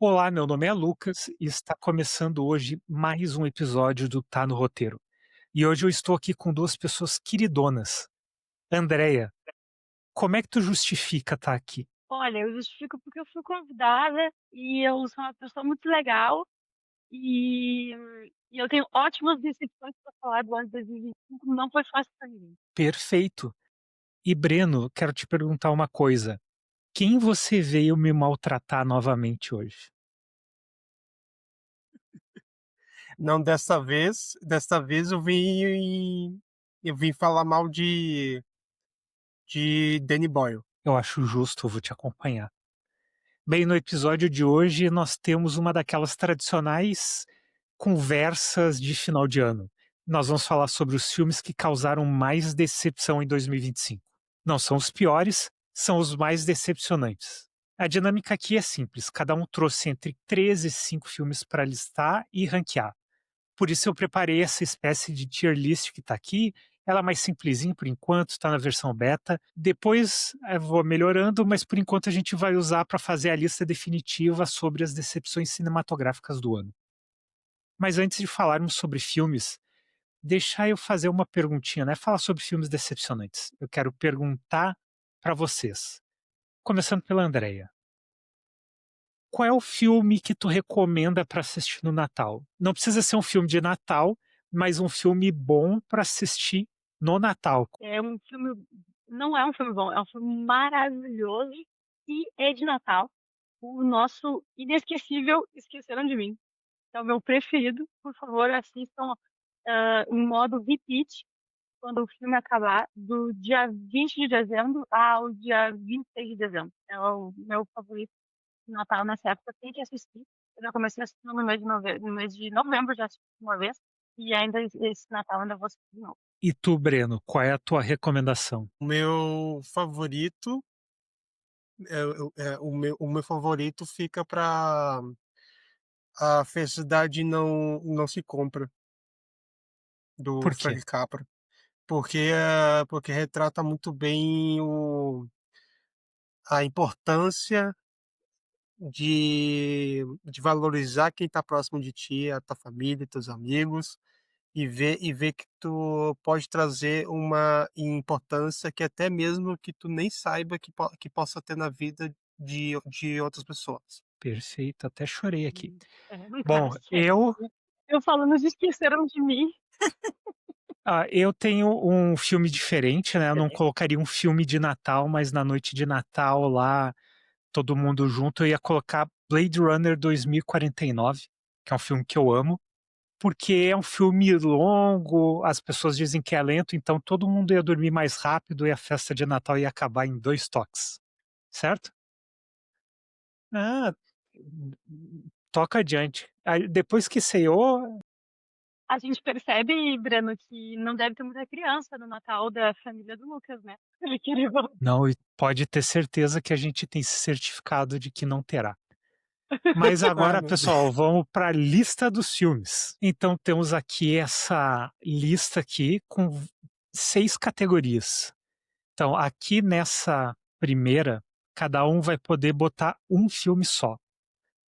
Olá, meu nome é Lucas e está começando hoje mais um episódio do Tá no Roteiro. E hoje eu estou aqui com duas pessoas queridonas. Andréia, como é que tu justifica estar aqui? Olha, eu justifico porque eu fui convidada e eu sou uma pessoa muito legal e e eu tenho ótimas decepções para falar do ano de 2025, não foi fácil pra ninguém. Perfeito. E Breno, quero te perguntar uma coisa. Quem você veio me maltratar novamente hoje? Não, desta vez eu vim falar mal de Danny Boyle. Eu acho justo, eu vou te acompanhar. Bem, no episódio de hoje nós temos uma daquelas tradicionais conversas de final de ano. Nós vamos falar sobre os filmes que causaram mais decepção em 2025. Não são os piores, são os mais decepcionantes. A dinâmica aqui é simples, cada um trouxe entre 3 e 5 filmes para listar e ranquear. Por isso eu preparei essa espécie de tier list que está aqui. Ela é mais simplesinha por enquanto, está na versão beta. Depois eu vou melhorando, mas por enquanto a gente vai usar para fazer a lista definitiva sobre as decepções cinematográficas do ano. Mas antes de falarmos sobre filmes, deixar eu fazer uma perguntinha, né? Falar sobre filmes decepcionantes. Eu quero perguntar para vocês, começando pela Andreia. Qual é o filme que tu recomenda para assistir no Natal? Não precisa ser um filme de Natal, mas um filme bom para assistir no Natal. É um filme não é um filme bom, é um filme maravilhoso e é de Natal. O nosso inesquecível Esqueceram de Mim, que é o meu preferido. Por favor, assistam, em modo repeat quando o filme acabar, do dia 20 de dezembro ao dia 26 de dezembro. É o meu favorito de Natal nessa época, tem que assistir. Eu já comecei assistindo no mês de novembro, já assisti uma vez, e ainda esse Natal ainda vou assistir de novo. E tu, Breno, qual é a tua recomendação? O meu favorito, o meu favorito fica para A Felicidade Não Se Compra, do Por quê? Frank Capra, porque retrata muito bem a importância de valorizar quem está próximo de ti, a tua família, teus amigos, e ver que tu pode trazer uma importância que até mesmo que tu nem saiba que possa ter na vida de outras pessoas. Perfeito, até chorei aqui. Cara, Bom, sério. Eu falando de Esqueceram de Mim. eu tenho um filme diferente, né? Eu não colocaria um filme de Natal, mas na noite de Natal lá, todo mundo junto, eu ia colocar Blade Runner 2049, que é um filme que eu amo, porque é um filme longo, as pessoas dizem que é lento, então todo mundo ia dormir mais rápido e a festa de Natal ia acabar em 2 toques, certo? Ah, toca adiante. Aí, depois que ceiou, A gente percebe, Breno, que não deve ter muita criança no Natal da família do Lucas, né? Ele queria voltar. não, e pode ter certeza que a gente tem esse certificado de que não terá. Mas Ah, agora, meu Deus. pessoal, vamos para a lista dos filmes. Então temos aqui essa lista aqui com 6 categorias. Então, aqui nessa primeira, cada um vai poder botar um filme só,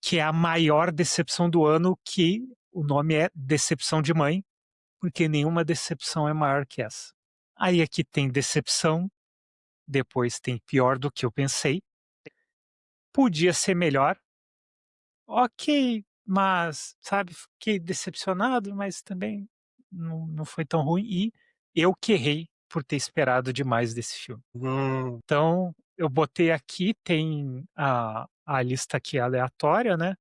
que é a maior decepção do ano, que o nome é Decepção de Mãe, porque nenhuma decepção é maior que essa. Aí aqui tem decepção, depois tem pior do que eu pensei, podia ser melhor, ok, mas, sabe, fiquei decepcionado, mas também não foi tão ruim, e eu que errei por ter esperado demais desse filme. Hum, Então, eu botei aqui, tem a lista aqui aleatória, né?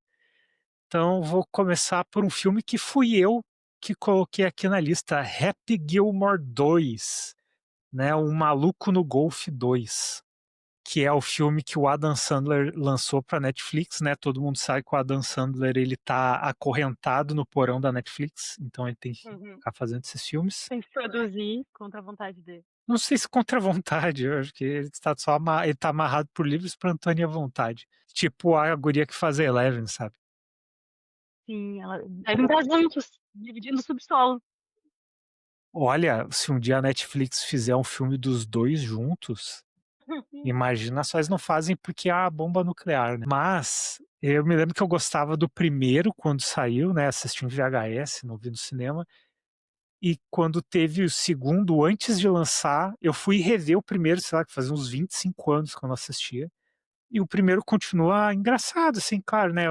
Então, vou começar por um filme que fui eu que coloquei aqui na lista, Happy Gilmore 2, né? O Maluco no Golfe 2, que é o filme que o Adam Sandler lançou para Netflix, né? Todo mundo sabe que o Adam Sandler ele tá acorrentado no porão da Netflix, então ele tem que Uhum. ficar fazendo esses filmes. Tem que produzir contra a vontade dele. Não sei se contra a vontade, eu acho que ele está só ele tá amarrado por livros para Antônia à vontade. Tipo a guria que faz Eleven, sabe? Sim, ela devem estar juntos, dividindo o subsolo. Olha, se um dia a Netflix fizer um filme dos dois juntos, Imagina só, eles não fazem porque há a bomba nuclear, né? Mas eu me lembro que eu gostava do primeiro quando saiu, né? Assisti em VHS, não vi no cinema. E quando teve o segundo, antes de lançar, eu fui rever o primeiro, sei lá, que fazia uns 25 anos que eu não assistia. E o primeiro continua engraçado, assim, claro, né?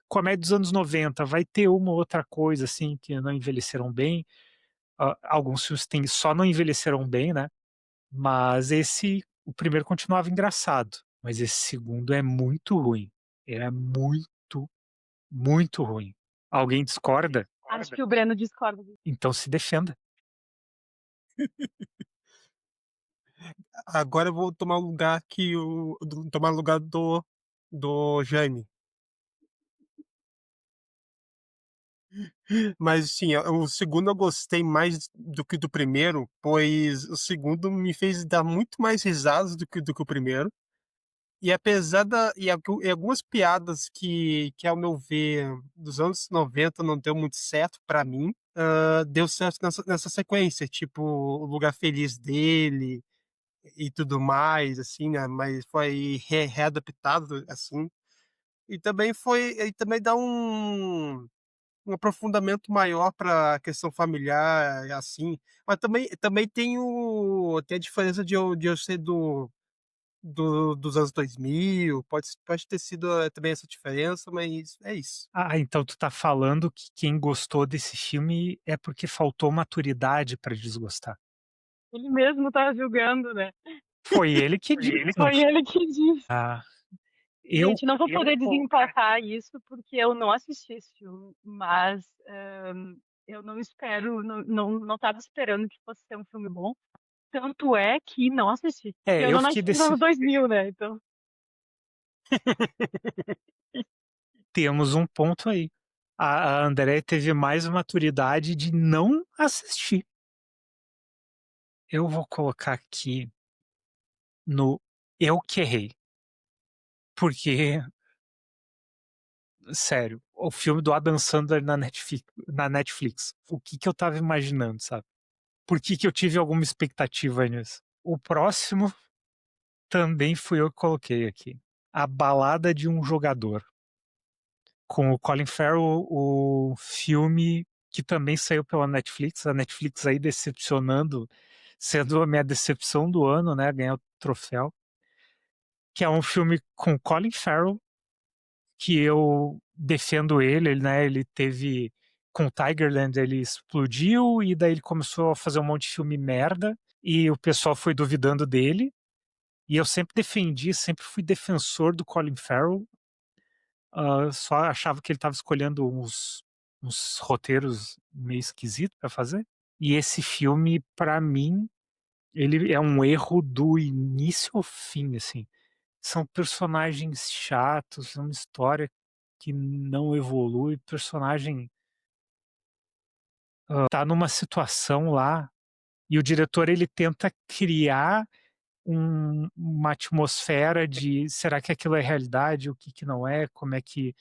Comédia dos anos 90, vai ter uma ou outra coisa, assim, que não envelheceram bem. Alguns filmes só não envelheceram bem, né? Mas o primeiro continuava engraçado. Mas esse segundo é muito ruim. É muito, muito ruim. Alguém discorda? Acho que o Breno discorda disso. Então se defenda. Agora eu vou tomar o lugar tomar o lugar do Jaime. Mas sim, o segundo eu gostei mais do que do primeiro, pois o segundo me fez dar muito mais risadas do que o primeiro. E apesar e algumas piadas que, ao meu ver, dos anos 90 não deu muito certo pra mim, deu certo nessa sequência, tipo, o lugar feliz dele e tudo mais, assim, né? Mas foi readaptado, assim. E também dá um aprofundamento maior para a questão familiar, assim. Mas também tem a diferença de eu ser dos anos 2000, pode ter sido também essa diferença, mas é isso. Então tu tá falando que quem gostou desse filme é porque faltou maturidade pra desgostar. Ele mesmo tá julgando, né? Foi ele que disse, não Foi foi? ele que disse. Ah, eu, Gente, não vou poder desempatar isso porque eu não assisti esse filme, mas eu não espero, não tava esperando que fosse ser um filme bom. Tanto é que não assisti. Eu eu não fiquei nasci nos anos 2000, né? Então, temos um ponto aí. A André teve mais maturidade de não assistir. Eu vou colocar aqui no Eu Que Errei. Porque, sério, o filme do Adam Sandler na Netflix, o que que eu tava imaginando, sabe? Por que que eu tive alguma expectativa nisso? O próximo também fui eu que coloquei aqui. A Balada de um Jogador. Com o Colin Farrell, o filme que também saiu pela Netflix, a Netflix aí decepcionando, sendo a minha decepção do ano, né, ganhar o troféu, que é um filme com Colin Farrell, que eu defendo ele, né, ele teve, com Tigerland ele explodiu, e daí ele começou a fazer um monte de filme merda, e o pessoal foi duvidando dele, e eu sempre defendi, sempre fui defensor do Colin Farrell. Só achava que ele estava escolhendo uns roteiros meio esquisitos para fazer. E esse filme, para mim, ele é um erro do início ao fim, assim. São personagens chatos, é uma história que não evolui, personagem tá numa situação lá e o diretor ele tenta criar uma atmosfera de será que aquilo é realidade, o que que não é, como é que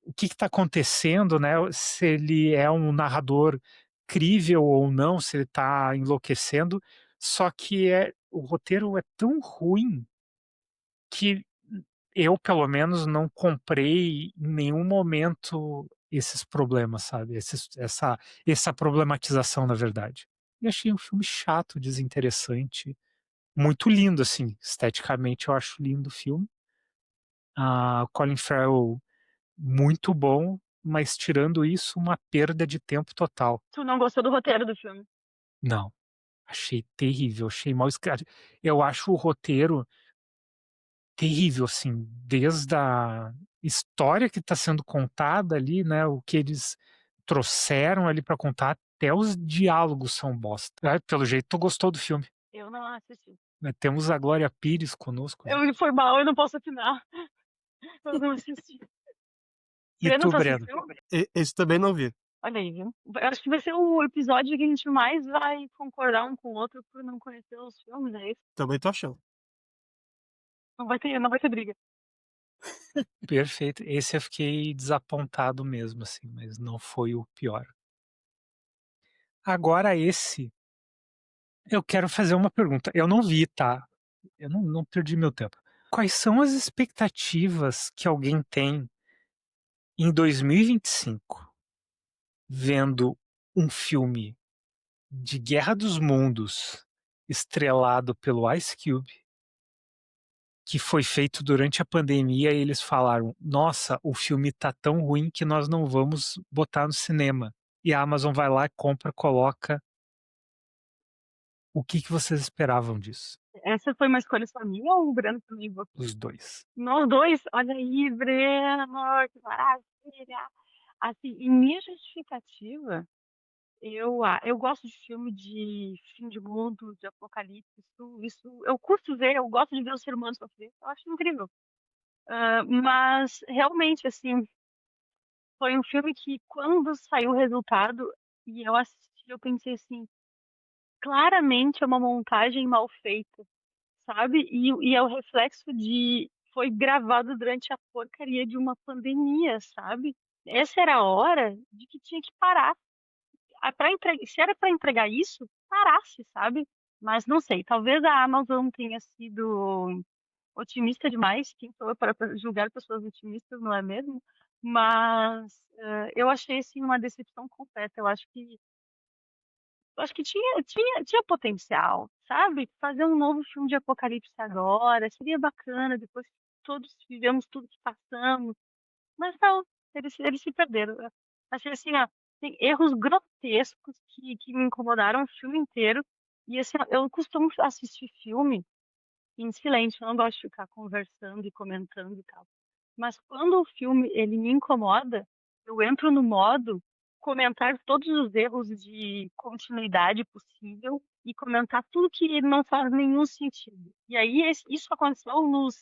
o que está acontecendo, né? Se ele é um narrador crível ou não, se ele está enlouquecendo. Só que o roteiro é tão ruim que eu, pelo menos, não comprei em nenhum momento esses problemas, sabe? Essa problematização, na verdade. E achei um filme chato, desinteressante, muito lindo, assim, esteticamente eu acho lindo o filme. Colin Farrell muito bom, mas tirando isso, uma perda de tempo total. tu não gostou do roteiro do filme. Não, achei terrível, achei mal escrito. Eu acho o roteiro terrível, assim, desde a história que está sendo contada ali, né, o que eles trouxeram ali para contar, até os diálogos são bosta. Pelo jeito, tu gostou do filme. Eu não assisti. Né? Temos a Glória Pires conosco. Foi mal, eu não posso opinar. Eu não assisti. E Breno, tu, tu Breno? assistiu? Esse também não vi. Olha aí, viu? Eu acho que vai ser o episódio que a gente mais vai concordar um com o outro por não conhecer os filmes, é isso? Também tô achando. Não vai ter briga. Perfeito. Esse eu fiquei desapontado mesmo, assim, mas não foi o pior. Agora esse, eu quero fazer uma pergunta. Eu não vi, tá? Eu não perdi meu tempo. Quais são as expectativas que alguém tem em 2025, vendo um filme de Guerra dos Mundos estrelado pelo Ice Cube, que foi feito durante a pandemia, e eles falaram: "Nossa, o filme tá tão ruim que nós não vamos botar no cinema". E a Amazon vai lá, compra, coloca. O que que vocês esperavam disso? Essa foi uma escolha só minha ou o Breno também votou? Os 2. Nós dois? Olha aí, Breno, que maravilha! Assim, em minha justificativa, eu gosto de filme de fim de mundo, de apocalipse, isso eu curto ver, eu gosto de ver os ser humanos sofrer, eu acho incrível. Mas realmente, assim, foi um filme que quando saiu o resultado e eu assisti, eu pensei assim: "Claramente é uma montagem mal feita", sabe. E é o reflexo de foi gravado durante a porcaria de uma pandemia, sabe. Essa era a hora de que tinha que parar. Pra entre Se era para entregar isso, parasse, sabe. Mas não sei, talvez a Amazon tenha sido otimista demais, quem sou eu para julgar pessoas otimistas, não é mesmo? Mas, eu achei, assim, uma decepção completa, eu acho que tinha potencial, sabe. Fazer um novo filme de apocalipse agora, seria bacana, depois que todos vivemos tudo que passamos. Mas não, eles se perderam. Eu achei assim, ó, tem erros grotescos que me incomodaram o filme inteiro. E assim, ó, eu costumo assistir filme em silêncio, eu não gosto de ficar conversando e comentando e tal. Mas quando o filme ele me incomoda, eu entro no modo comentar todos os erros de continuidade possível e comentar tudo que não faz nenhum sentido. E aí isso aconteceu nos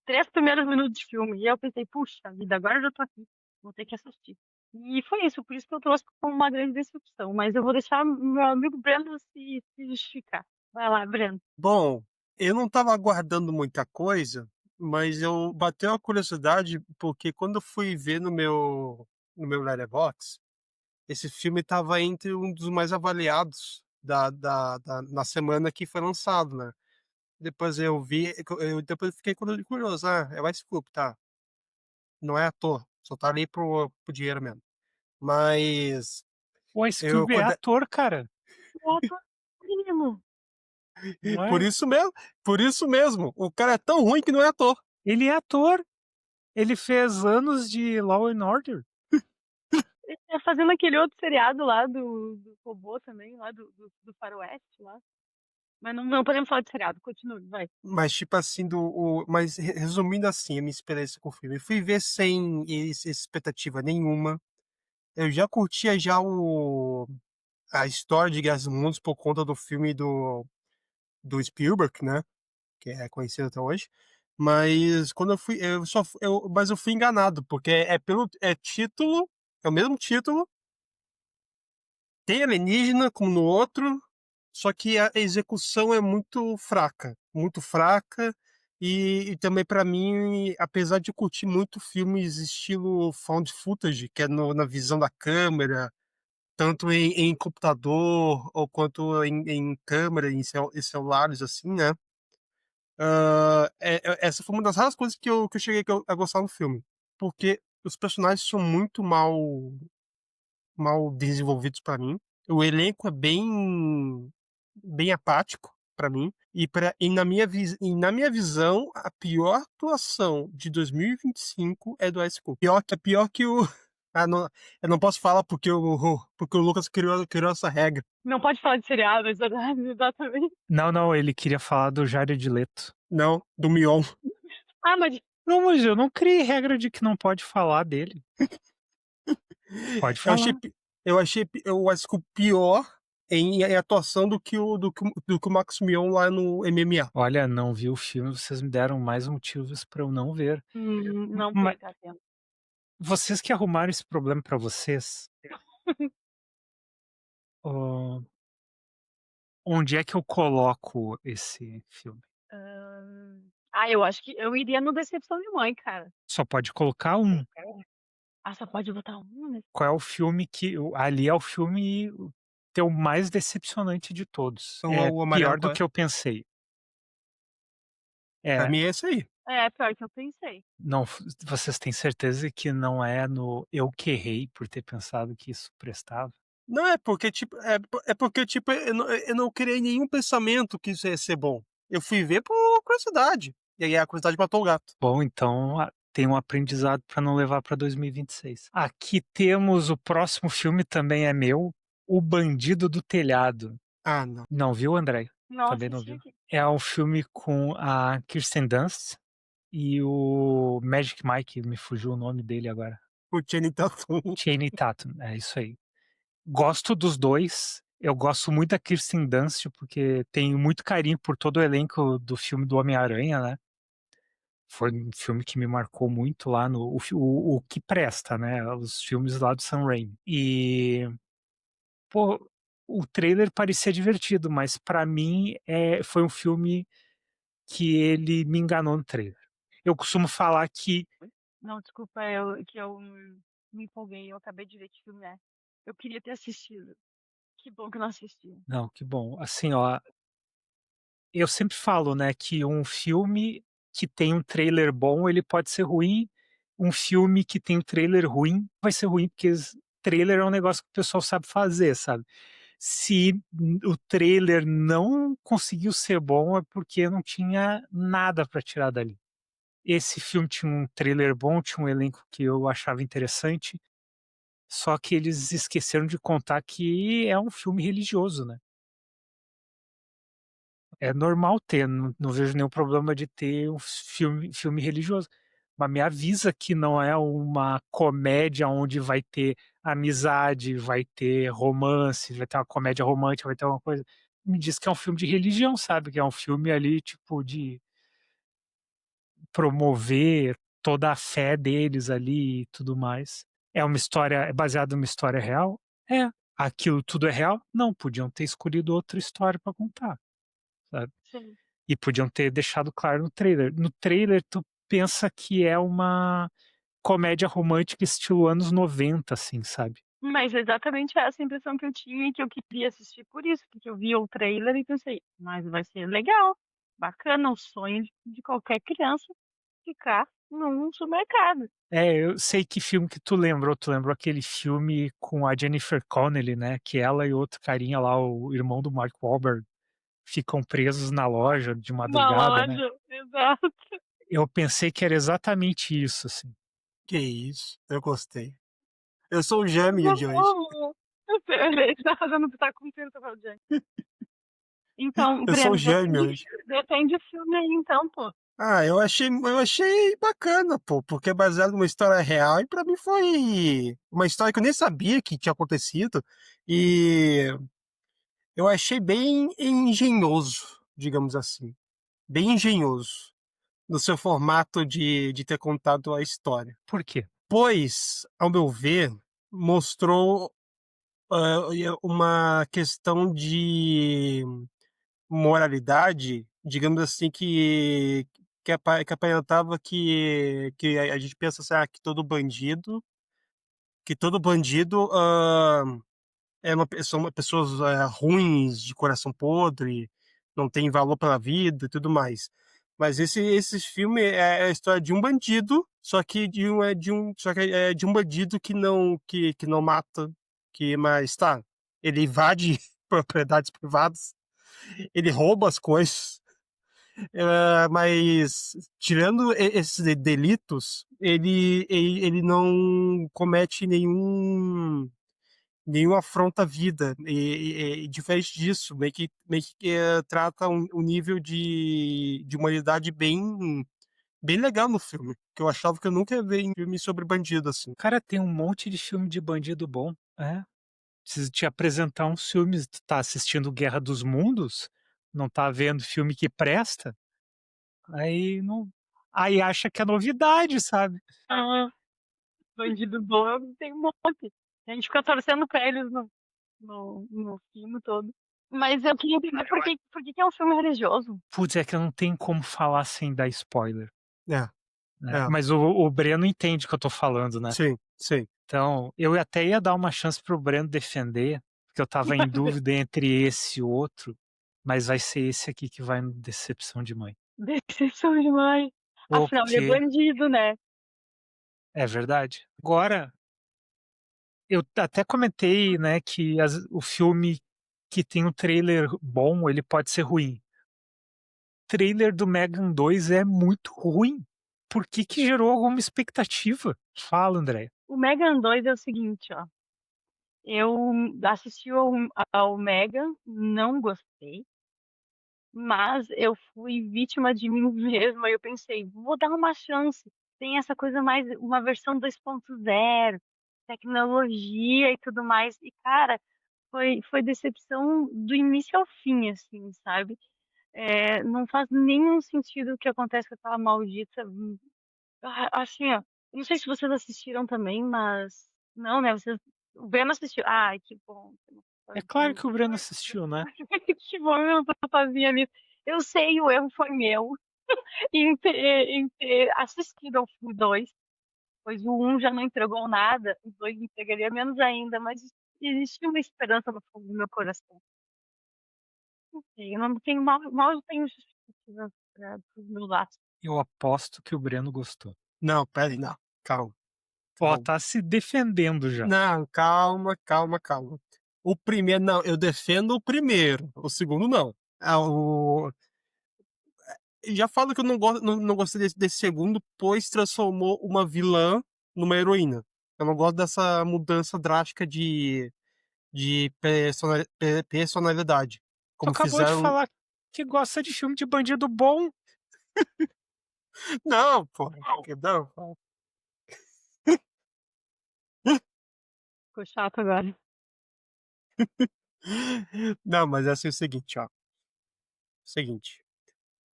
3 primeiros minutos de filme, e aí eu pensei: "Puxa vida, agora eu já tô aqui, vou ter que assistir". E foi isso, por isso que eu trouxe como uma grande decepção, mas eu vou deixar meu amigo Breno se justificar. Vai lá, Breno. Bom, eu não estava aguardando muita coisa, mas eu bateu a curiosidade, porque quando eu fui ver no meu Letterboxd, esse filme estava entre um dos mais avaliados na semana que foi lançado, né. Depois eu vi, depois eu fiquei curioso, é o Ice Cube, tá, não é ator, só tá ali pro dinheiro mesmo. Mas O Ice eu Cube é quando ator, cara, O primo. não por é? isso mesmo por isso mesmo, o cara é tão ruim que não é ator. Ele é ator, ele fez anos de Law& and Order. Ele tá fazendo aquele outro seriado lá do robô também, lá do faroeste lá. Mas não podemos falar de seriado, continue, vai. Mas tipo assim, mas resumindo assim, a minha experiência com o filme, eu fui ver sem expectativa nenhuma. Eu já curtia já a história de Guerra dos Mundos por conta do filme do Spielberg, né, que é conhecido até hoje. Mas quando eu fui, mas eu fui enganado, porque é título, é o mesmo título, tem alienígena como no outro, só que a execução é muito fraca, e também pra mim, apesar de eu curtir muito filmes estilo found footage, que é na visão da câmera, tanto em computador ou quanto em câmera, em celulares, assim, né? Essa foi uma das raras coisas que eu cheguei a gostar no filme. Porque os personagens são muito mal desenvolvidos pra mim. O elenco é bem apático pra mim. E na minha visão, a pior atuação de 2025 é do Ice Cube. Pior que o. Ah, não, eu não posso falar porque o Lucas criou essa regra. Não pode falar de seriado, exatamente. Não, ele queria falar do Jared Leto. Não, do Mion. Ah, mas Não, mas eu não criei regra de que não pode falar dele. Pode Eu achei, falar. eu acho que o pior em atuação do que o Max Mion lá no MMA. Olha, não vi o filme, vocês me deram mais motivos pra eu não ver. não Mas tem, tá tendo. vocês que arrumaram esse problema pra vocês, hã, onde é que eu coloco esse filme? Eu acho que eu iria no Decepção de Mãe, cara. Só pode colocar um. Ah, só pode botar um, né? Qual é o filme que ali é o filme que é o mais decepcionante de todos. O, É o amarelo pior do qual é? que eu pensei. Pra É, mim é esse aí. É, pior que eu pensei. não, vocês têm certeza que não é no "eu que errei por ter pensado que isso prestava"? Não, é porque, tipo, é porque, tipo, eu não criei nenhum pensamento que isso ia ser bom. Eu fui ver por curiosidade. E aí a curiosidade matou o gato. Bom, então tem um aprendizado para não levar para 2026. Aqui temos o próximo filme, também é meu, O Bandido do Telhado. Ah, não. Não viu, André? Não Também não assisti viu. aqui. É um filme com a Kirsten Dunst e o Magic Mike, me fugiu o nome dele agora. O Channing Tatum. Channing Tatum, é isso aí. Gosto dos dois. Eu gosto muito da Kirsten Dunst, porque tenho muito carinho por todo o elenco do filme do Homem-Aranha, né? Foi um filme que me marcou muito lá no o que presta, né? Os filmes lá do Sam Raimi. E, pô, o trailer parecia divertido, mas pra mim foi um filme que ele me enganou no trailer. Eu costumo falar que. Não, desculpa, que eu me empolguei, eu acabei de ver que filme é. Eu queria ter assistido. Que bom que eu não assisti. Não, que bom. Assim, ó, eu sempre falo, né, que um filme que tem um trailer bom, ele pode ser ruim. Um filme que tem um trailer ruim vai ser ruim, porque trailer é um negócio que o pessoal sabe fazer, sabe? Se o trailer não conseguiu ser bom, é porque não tinha nada para tirar dali. Esse filme tinha um trailer bom, tinha um elenco que eu achava interessante, só que eles esqueceram de contar que é um filme religioso, né? É normal ter, não vejo nenhum problema de ter um filme religioso. Mas me avisa que não é uma comédia onde vai ter amizade, vai ter romance, vai ter uma comédia romântica, vai ter uma coisa. Me diz que é um filme de religião, sabe? Que é um filme ali, tipo, de promover toda a fé deles ali e tudo mais. É uma história, é baseado numa história real? É. Aquilo tudo é real? Não, podiam ter escolhido outra história para contar, sabe? Sim. E podiam ter deixado claro no trailer. No trailer, tu pensa que é uma comédia romântica estilo anos 90, assim, sabe? Mas exatamente essa impressão que eu tinha e que eu queria assistir por isso, porque eu vi o trailer e pensei, mas vai ser legal, bacana, o sonho de qualquer criança ficar num supermercado. É, eu sei que filme que tu lembrou. Tu lembrou aquele filme com a Jennifer Connelly, né? Que ela e outro carinha lá, o irmão do Mark Wahlberg, ficam presos na loja de Uma madrugada, né? loja, exato. Eu pensei que era exatamente isso, assim. Que isso. Eu gostei. Eu sou o gêmeo de hoje. Como? Ele tá fazendo tá com tempo pra gente. Então, Eu sou o Breno, gêmeo hoje. depende do filme aí, então, pô. Ah, eu achei bacana, pô, porque é baseado numa história real e pra mim foi uma história que eu nem sabia que tinha acontecido e eu achei bem engenhoso, digamos assim, bem engenhoso no seu formato de ter contado a história. Por quê? Pois, ao meu ver, mostrou uma questão de moralidade, digamos assim, que aparentava que a gente pensa assim, que todo bandido são pessoas ruins, de coração podre, não tem valor pela vida e tudo mais. Mas esse filme é a história de um bandido, só que é de um bandido que não mata, mas tá, ele invade propriedades privadas, ele rouba as coisas, mas tirando esses delitos, ele não comete nenhuma afronta à vida. E diferente disso, meio que trata um nível de humanidade bem legal no filme. Que eu achava que eu nunca ia ver em filme sobre bandido assim. Cara, tem um monte de filme de bandido bom. É. Preciso te apresentar uns filmes. Tu tá assistindo Guerra dos Mundos, não tá vendo filme que presta, aí não. Aí acha que é novidade, sabe? Ah, bandido bom, eu tenho um monte. A gente fica torcendo pra eles no filme todo. Mas eu queria entender por que é um filme religioso. Putz, é que não tem como falar sem dar spoiler, É, né? é. Mas o Breno entende o que eu tô falando, né? Sim, sim. Então, eu até ia dar uma chance pro Breno defender, porque eu tava em dúvida entre esse e o outro, mas vai ser esse aqui que vai no Decepção de Mãe. Decepção de mãe. Afinal, ele é Ok, bandido, né. é verdade. Agora, eu até comentei, né, que o filme que tem um trailer bom, ele pode ser ruim. Trailer do Megan 2 é muito ruim. Por que que gerou alguma expectativa? Fala, Andréia. O Megan 2 é o seguinte, ó, eu assisti ao Megan, não gostei, mas eu fui vítima de mim mesma e eu pensei: "Vou dar uma chance". Tem essa coisa mais uma versão 2.0, tecnologia e tudo mais, e cara, foi decepção do início ao fim, assim, sabe. Não faz nenhum sentido o que acontece com aquela maldita, assim, ó, não sei se vocês assistiram também, mas não, né, vocês o Breno assistiu. Ai, que bom, você não tá É claro sozinho. que o Breno assistiu, né. Que bom, eu não tô sozinha nisso. Eu sei, o erro foi meu em ter assistido ao filme 2, pois o um já não entregou nada, o 2 entregaria menos ainda, mas existia uma esperança no fundo do meu coração. Não sei, eu não tenho mal eu tenho justificativa para os meus atos. Eu aposto que o Breno gostou. Não, espera aí, não. Calma, Ó, calma. tá se defendendo já. Não, calma, calma, calma. O primeiro não, eu defendo o primeiro, o segundo não. O já falo que eu não gostei desse segundo, pois transformou uma vilã numa heroína. Eu não gosto dessa mudança drástica de personalidade, Tu como acabou de fizeram. falar que gosta de filme de bandido bom. Não, pô, que não. Ficou chato agora. Não, mas é assim, o seguinte, ó, seguinte.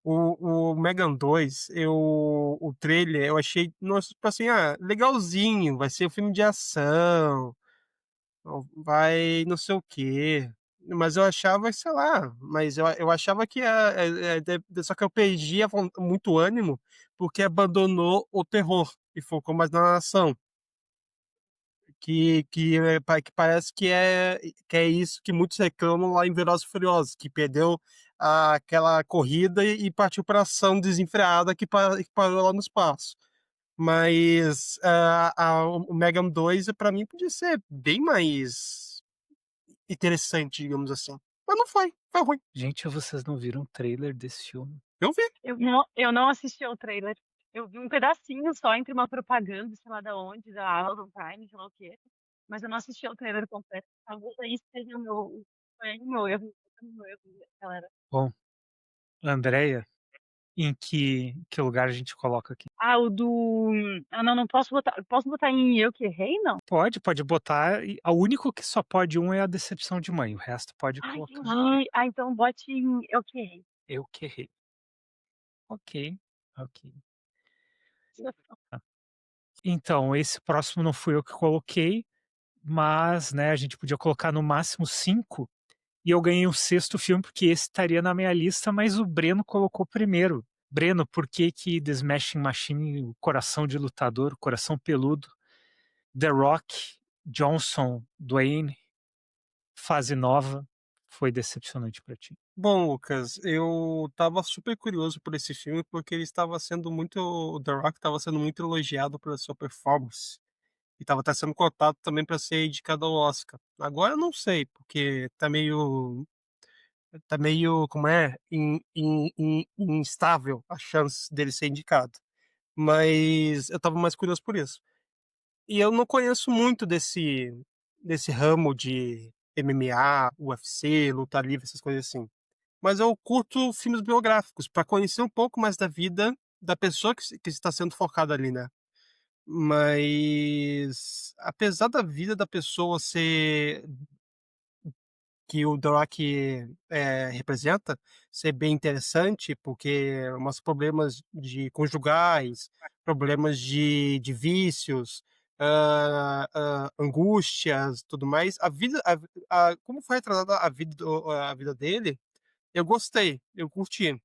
O Megan 2, o trailer, eu achei, nossa, tipo assim, legalzinho, vai ser um filme de ação, vai não sei o quê. Mas eu achava, sei lá, mas eu achava que só que eu perdi muito ânimo porque abandonou o terror e focou mais na ação. Que parece que é isso que muitos reclamam lá em Velozes e Furiosos, que perdeu aquela corrida e partiu para ação desenfreada que parou lá no espaço. Mas o Megan 2, para mim, podia ser bem mais interessante, digamos assim. Mas não foi, foi ruim. Gente, vocês não viram o trailer desse filme? Eu vi. Eu não assisti ao trailer. Eu vi um pedacinho só entre uma propaganda, sei lá da onde, da Amazon Prime, sei lá o quê, mas eu não assisti ao trailer completo. Talvez aí esteja o meu foi aí o meu erro, galera. Bom, Andréia, em que lugar a gente coloca aqui? Ah, o do não, não posso botar em Eu que Errei, não? Pode botar e o único que só pode um é a decepção de mãe, o resto pode Ah, colocar. entendi. Ah, então bote em Eu que Errei. Eu que errei. Ok, ok. Tá. Então, esse próximo não fui eu que coloquei, mas, né, a gente podia colocar no máximo 5 e eu ganhei o sexto filme, porque esse estaria na minha lista, mas o Breno colocou primeiro. Breno, por que que The Smashing Machine, o coração de lutador, o coração peludo, The Rock, Johnson, Dwayne, fase nova, foi decepcionante pra ti? Bom, Lucas, eu tava super curioso por esse filme porque ele estava sendo muito. O The Rock estava sendo muito elogiado pela sua performance. E estava até sendo cotado também para ser indicado ao Oscar. Agora eu não sei, porque tá meio. Tá meio. Como é? Instável a chance dele ser indicado. Mas eu tava mais curioso por isso. E eu não conheço muito desse ramo de MMA, UFC, luta livre, essas coisas assim. Mas eu curto filmes biográficos para conhecer um pouco mais da vida da pessoa que está sendo focada ali, né? Mas apesar da vida da pessoa ser que o The Rock representa ser bem interessante, porque mostra problemas de conjugais, problemas de vícios, angústias, tudo mais. Como foi retratada a vida dele, eu gostei, eu curti.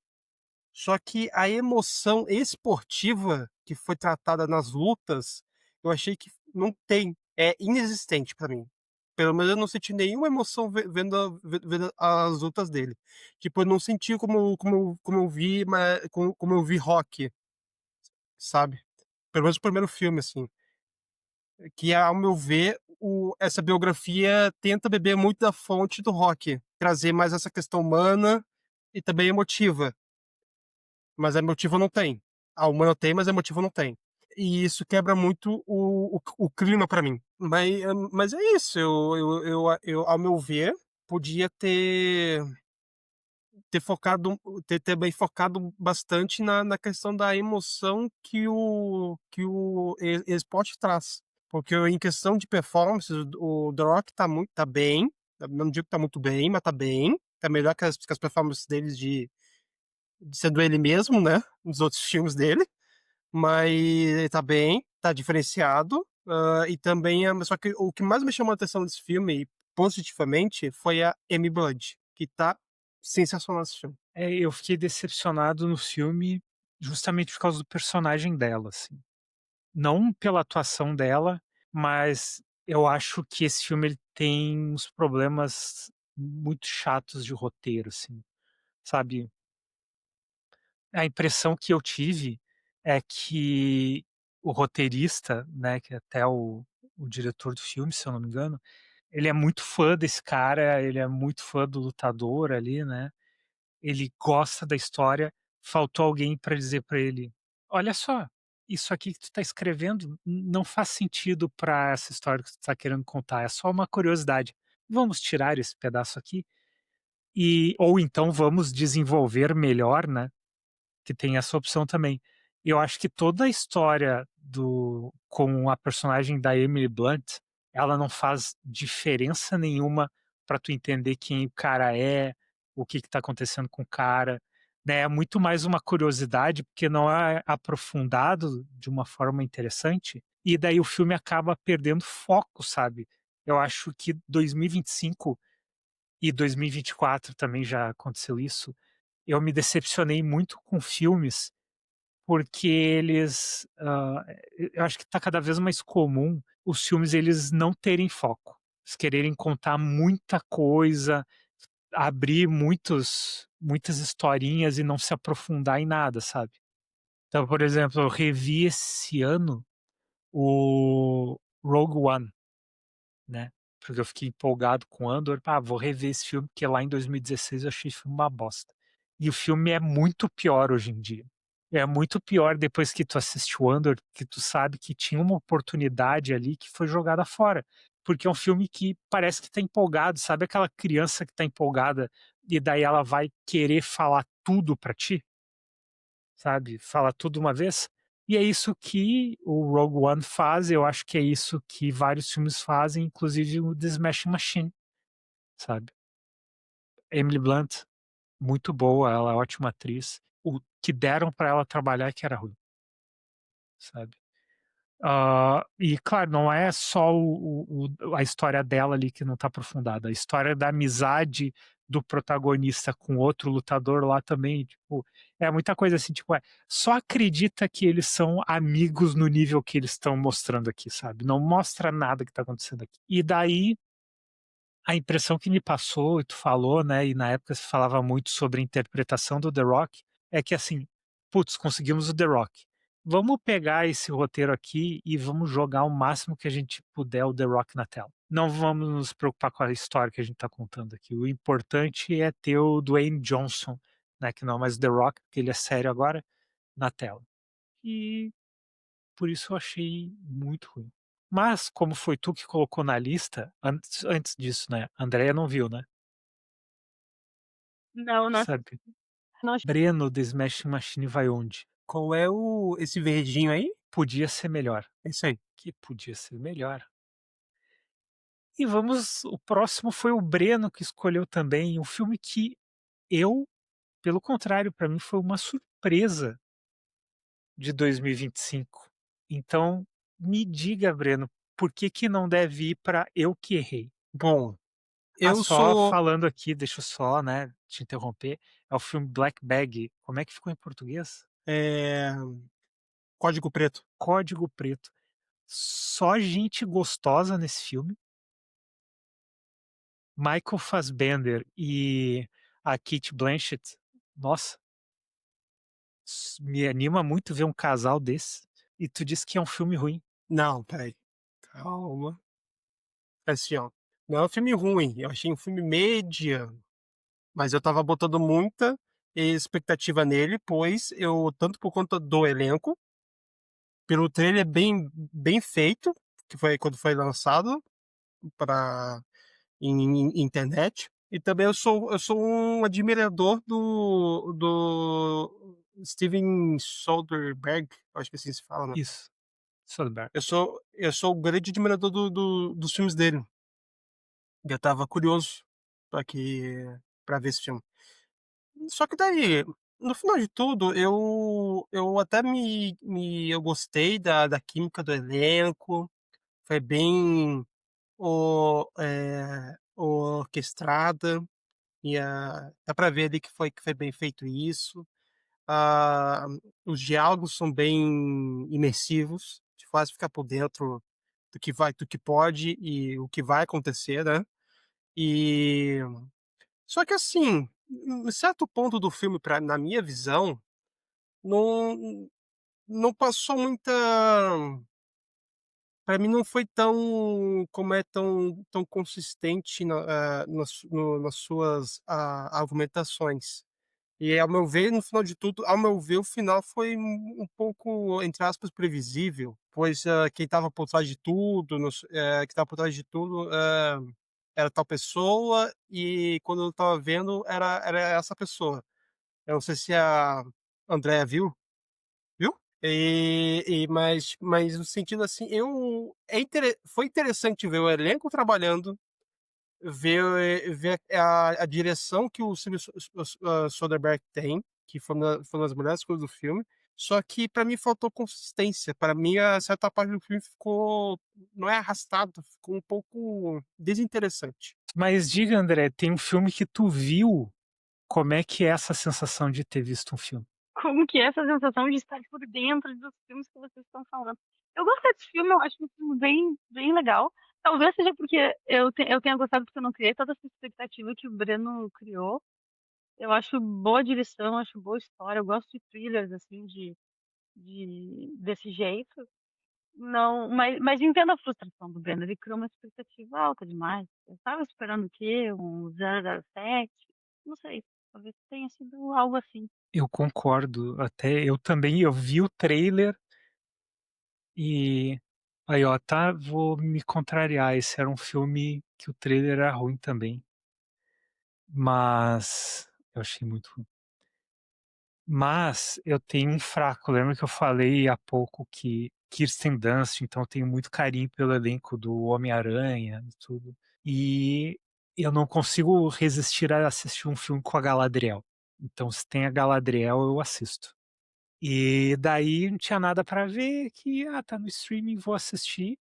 Só que a emoção esportiva que foi tratada nas lutas, eu achei que não tem, é inexistente pra mim. pelo menos eu não senti nenhuma emoção vendo as lutas dele. Tipo, eu não senti como eu vi, como eu vi Rock, sabe? Pelo menos o primeiro filme, assim. Que, ao meu ver, essa biografia tenta beber muito da fonte do Rock, trazer mais essa questão humana e também emotiva. Mas a emotiva não tem. A humana tem, mas a emotiva não tem. E isso quebra muito o clima pra mim. Mas é isso. Ao meu ver, podia ter focado, ter também focado bastante na questão da emoção que o esporte traz. Porque em questão de performance, o The Rock tá bem. Não digo que tá muito bem, mas tá bem. Tá melhor que as performances deles de sendo ele mesmo, né? Nos outros filmes dele. Mas ele tá bem, tá diferenciado. E também, só que o que mais me chamou a atenção desse filme, positivamente, foi a Amy Blood, que tá sensacional nesse filme. Eu fiquei decepcionado no filme justamente por causa do personagem dela, assim. Não pela atuação dela, mas eu acho que esse filme ele tem uns problemas muito chatos de roteiro, assim, sabe? A impressão que eu tive é que o roteirista, né, que é até o diretor do filme, se eu não me engano, ele é muito fã desse cara, ele é muito fã do lutador ali, né? Ele gosta da história, faltou alguém para dizer para ele: "Olha só, isso aqui que tu tá escrevendo não faz sentido para essa história que tu tá querendo contar, é só uma curiosidade. Vamos tirar esse pedaço aqui ou então vamos desenvolver melhor, né, que tem essa opção também. Eu acho que toda a história com a personagem da Emily Blunt, ela não faz diferença nenhuma para tu entender quem o cara é, o que está acontecendo com o cara, né? É muito mais uma curiosidade, porque não é aprofundado de uma forma interessante, e daí o filme acaba perdendo foco, sabe? Eu acho que 2025 e 2024 também já aconteceu isso. Eu me decepcionei muito com filmes porque eu acho que está cada vez mais comum os filmes eles não terem foco, eles quererem contar muita coisa, abrir muitas historinhas e não se aprofundar em nada, sabe? Então, por exemplo, eu revi esse ano o Rogue One, né? Porque eu fiquei empolgado com Andor, vou rever esse filme, porque lá em 2016 eu achei esse filme uma bosta. E o filme é muito pior hoje em dia. É muito pior depois que tu assiste o Andor, que tu sabe que tinha uma oportunidade ali que foi jogada fora. Porque é um filme que parece que tá empolgado, sabe aquela criança que tá empolgada e daí ela vai querer falar tudo pra ti? Sabe? Fala tudo uma vez. E é isso que o Rogue One faz, eu acho que é isso que vários filmes fazem, inclusive o The Smashing Machine, sabe? Emily Blunt, muito boa, ela é ótima atriz. O que deram pra ela trabalhar é que era ruim, sabe? E claro, não é só a história dela ali que não tá aprofundada, a história da amizade do protagonista com outro lutador lá também, tipo, é muita coisa assim, tipo, só acredita que eles são amigos no nível que eles estão mostrando aqui, sabe? Não mostra nada que tá acontecendo aqui. E daí, a impressão que me passou, e tu falou, né, e na época se falava muito sobre a interpretação do The Rock, é que assim, putz, conseguimos o The Rock. Vamos pegar esse roteiro aqui e vamos jogar o máximo que a gente puder o The Rock na tela. Não vamos nos preocupar com a história que a gente está contando aqui. O importante é ter o Dwayne Johnson, né, que não é mais o The Rock, porque ele é sério agora, na tela. E por isso eu achei muito ruim. Mas, como foi tu que colocou na lista, antes disso, né? A Andrea não viu, né? Não, não, Sabe? não. Breno do Smash Machine vai onde? Qual é esse verdinho aí? Podia ser melhor. É isso aí. Que podia ser melhor. E vamos. O próximo foi o Breno que escolheu também. Um filme que eu, pelo contrário, para mim foi uma surpresa de 2025. Então, me diga, Breno, por que que não deve ir para Eu Que Errei? Bom, eu Só sou falando aqui, deixa eu só, né, te interromper, é o filme Black Bag. Como é que ficou em português? é, Código Preto. Código Preto. Só gente gostosa nesse filme, Michael Fassbender e a Cate Blanchett, nossa, me anima muito ver um casal desse. E tu disse que é um filme ruim. Não, espera aí, calma. Assim, ó, não é um filme ruim, eu achei um filme mediano, mas eu estava botando muita expectativa nele, pois eu tanto por conta do elenco, pelo trailer bem feito, que foi quando foi lançado para em internet, e também eu sou um admirador do Steven Soderbergh, acho que assim se fala, né? Isso, Soderbergh. Eu sou um grande admirador dos filmes dele. E eu estava curioso para ver esse filme. Só que daí, no final de tudo, eu até eu gostei da química do elenco, foi bem orquestrada, e dá pra ver ali que foi bem feito isso. Ah, os diálogos são bem imersivos, te faz ficar por dentro do que pode e o que vai acontecer, né? E só que assim, em certo ponto do filme, na minha visão, não, não passou muita. Para mim, não foi tão. Como é tão consistente nas suas argumentações. E, ao meu ver, no final de tudo, ao meu ver, o final foi um pouco, entre aspas, previsível, pois quem estava por trás de tudo, que estava por trás de tudo, era tal pessoa, e quando eu estava vendo, era essa pessoa. Eu não sei se a Andrea viu? Mas no sentido assim, foi interessante ver o elenco trabalhando, ver a direção que o Steven Soderbergh tem, que foi uma das melhores coisas do filme. Só que para mim faltou consistência. Para mim, a certa parte do filme ficou, não é arrastado, ficou um pouco desinteressante. Mas diga, André, tem um filme que tu viu, como é que é essa sensação de ter visto um filme? Como que é essa sensação de estar por dentro dos filmes que vocês estão falando? Eu gostei desse filme, eu acho um filme bem legal. Talvez seja porque eu tenha gostado porque eu não criei toda essa expectativa que o Breno criou. Eu acho boa direção, acho boa história. Eu gosto de thrillers, assim, desse jeito. Não, mas entendo a frustração do Breno. Ele criou uma expectativa alta demais. Eu tava esperando o quê? Um 007? Não sei. Talvez tenha sido algo assim. Eu concordo, até eu também, eu vi o trailer e aí, ó, tá, vou me contrariar, esse era um filme que o trailer era ruim também, mas eu achei muito ruim. Mas eu tenho um fraco, lembra que eu falei há pouco que Kirsten Dunst, então eu tenho muito carinho pelo elenco do Homem-Aranha e tudo. E eu não consigo resistir a assistir um filme com a Galadriel. Então, se tem a Galadriel, eu assisto. E daí não tinha nada pra ver, que tá no streaming, vou assistir.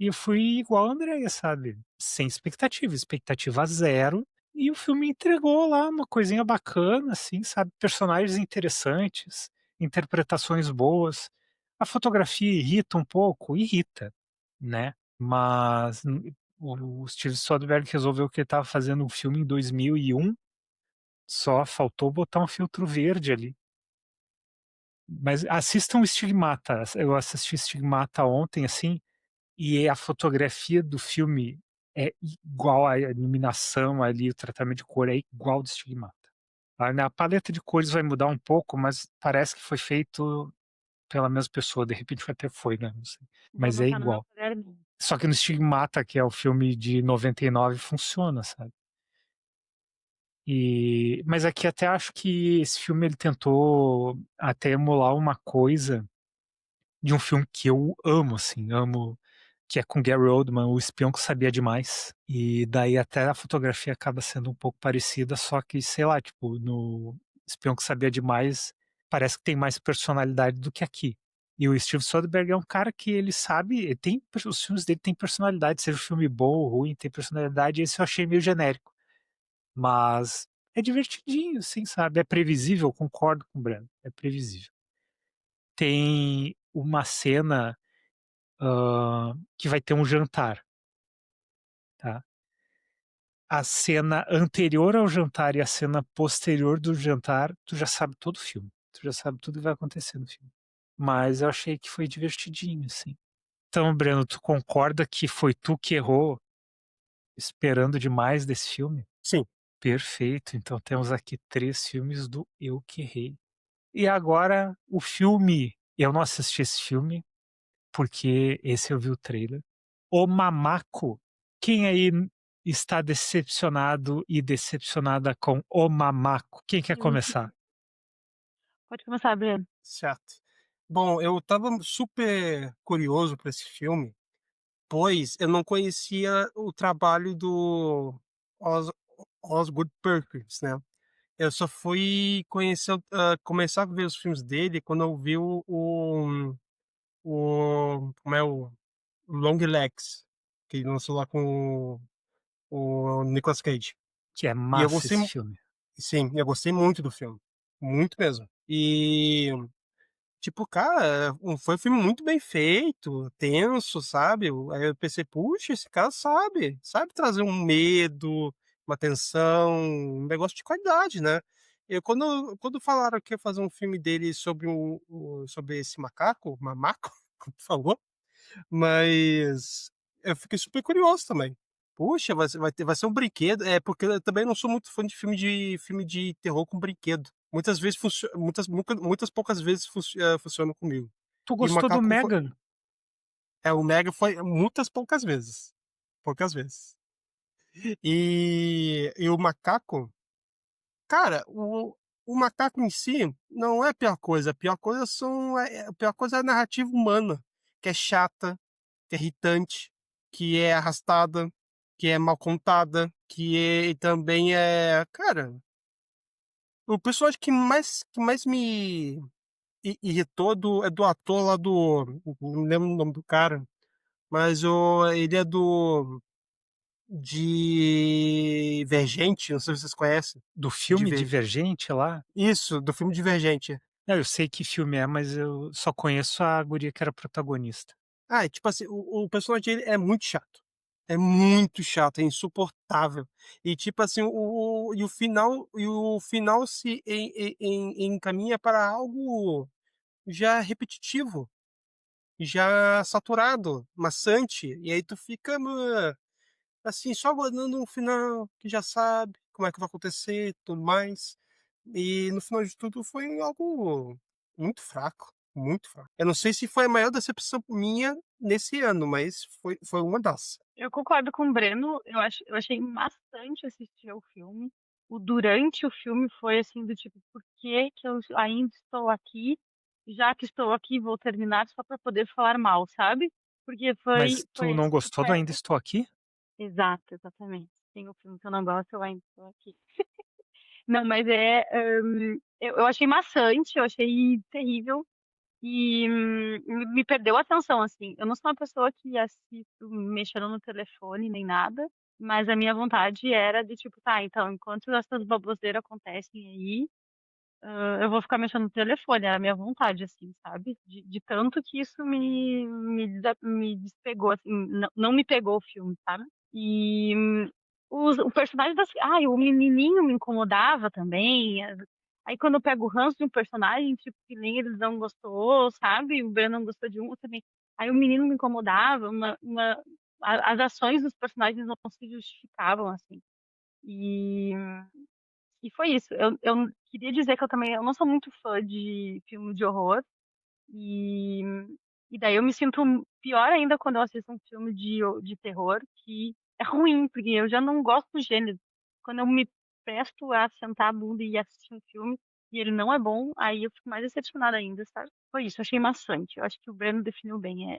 E eu fui igual a Andrea, sabe? Sem expectativa, expectativa zero. E o filme entregou lá uma coisinha bacana, assim, sabe? Personagens interessantes, interpretações boas. A fotografia irrita um pouco, irrita, né? Mas o Steve Soderbergh resolveu que ele estava fazendo um filme em 2001, só faltou botar um filtro verde ali. Mas assistam Stigmata. Eu assisti Stigmata ontem, assim, e a fotografia do filme é igual, a iluminação ali, o tratamento de cor é igual do Stigmata. A paleta de cores vai mudar um pouco, mas parece que foi feito pela mesma pessoa. De repente até foi, né? Não sei. Vou Mas é anotar no meu igual. caderninho. Só que no Stigmata, que é o filme de 99, funciona, sabe? Mas aqui até acho que esse filme ele tentou até emular uma coisa de um filme que eu amo, assim, amo, que é com Gary Oldman, O Espião que Sabia Demais. E daí até a fotografia acaba sendo um pouco parecida, só que, sei lá, tipo, no Espião que Sabia Demais parece que tem mais personalidade do que aqui. E o Steve Soderbergh é um cara que ele sabe, os filmes dele têm personalidade, seja um filme bom ou ruim, tem personalidade, e esse eu achei meio genérico. Mas é divertidinho, assim, sabe? É previsível, concordo com o Breno, é previsível. Tem uma cena que vai ter um jantar, tá? a cena anterior ao jantar e a cena posterior do jantar, tu já sabe todo o filme. Tu já sabe tudo que vai acontecer no filme. Mas eu achei que foi divertidinho, assim. Então, Breno, tu concorda que foi tu que errou esperando demais desse filme? Sim. Perfeito. Então temos aqui 3 filmes do Eu que Errei. E agora o filme, eu não assisti esse filme, porque esse eu vi o trailer. O Mamaco. Quem aí está decepcionado e decepcionada com O Mamaco? Quem quer Eu começar? Pode começar, Breno. Certo. Bom, eu estava super curioso para esse filme, pois eu não conhecia o trabalho do Os Osgood Perkins, né. Eu só fui conhecer começar a ver os filmes dele quando eu vi como é o Longlegs, que ele lançou lá com o Nicolas Cage. Que é E eu massa gostei esse filme. sim, eu gostei muito do filme, muito mesmo. E tipo, cara, foi um filme muito bem feito, tenso, sabe. Aí eu pensei: "Puxa, esse cara sabe trazer um medo, uma tensão, um negócio de qualidade, né". Eu quando falaram que ia fazer um filme dele sobre sobre esse macaco, Mamaco, como tu falou, mas eu fiquei super curioso também. Puxa, vai ser um brinquedo, porque eu também não sou muito fã de filme de terror com brinquedo. Muitas vezes muitas poucas vezes funciona comigo. Tu E o gostou do macaco foi Megan? o Mega foi muitas poucas vezes, poucas vezes. E o macaco, cara, o macaco em si não é a pior coisa a pior coisa é a narrativa humana, que é chata, que é irritante, que é arrastada, que é mal contada, também é, cara, o personagem que mais me irritou é do ator lá do, não me lembro o nome do cara, mas ele é do Divergente, não sei se vocês conhecem. Do filme Diver... Divergente lá? Isso, do filme Divergente. Eu sei que filme é, mas eu só conheço a guria que era protagonista. Ah, e tipo assim, o personagem dele é muito chato. É muito chato, é insuportável. E tipo assim, e o final se encaminha para algo já repetitivo, já saturado, maçante. E aí tu fica, assim, só aguardando um final que já sabe como é que vai acontecer, tudo mais. E no final de tudo foi algo muito fraco, muito fraco. Eu não sei se foi a maior decepção minha nesse ano, mas foi uma das. Eu concordo com o Breno, eu achei maçante assistir ao filme. O durante o filme foi assim do tipo, por que que eu ainda estou aqui? Já que estou aqui, vou terminar só para poder falar mal, sabe? Porque Mas tu não gostou do Ainda Estou Aqui? exato, exatamente. Tem um filme que eu não gosto, eu ainda estou aqui. Não, mas eu achei maçante, eu achei terrível. E me perdeu a atenção, assim. Eu não sou uma pessoa que assisto mexendo no telefone nem nada, mas a minha vontade era de tipo, tá, então, enquanto essas baboseiras acontecem aí, eu vou ficar mexendo no telefone. Era a minha vontade, assim, sabe? De tanto que isso me despegou, assim, não me pegou o filme, sabe? E o personagem das. Ai, o menininho me incomodava também. Aí quando eu pego o ranço de um personagem, tipo, que nem eles não gostou, sabe? O Breno não gostou de um também. Aí o menino me incomodava, as ações dos personagens não se justificavam, assim. E, e foi isso. Eu queria dizer que eu não sou muito fã de filme de horror. E, e daí eu me sinto pior ainda quando eu assisto um filme de terror, que é ruim, porque eu já não gosto do gênero. Quando eu me presto a sentar a bunda e assistir um filme e ele não é bom, aí eu fico mais decepcionada ainda, sabe? Foi isso, eu achei maçante. Eu acho que o Breno definiu bem.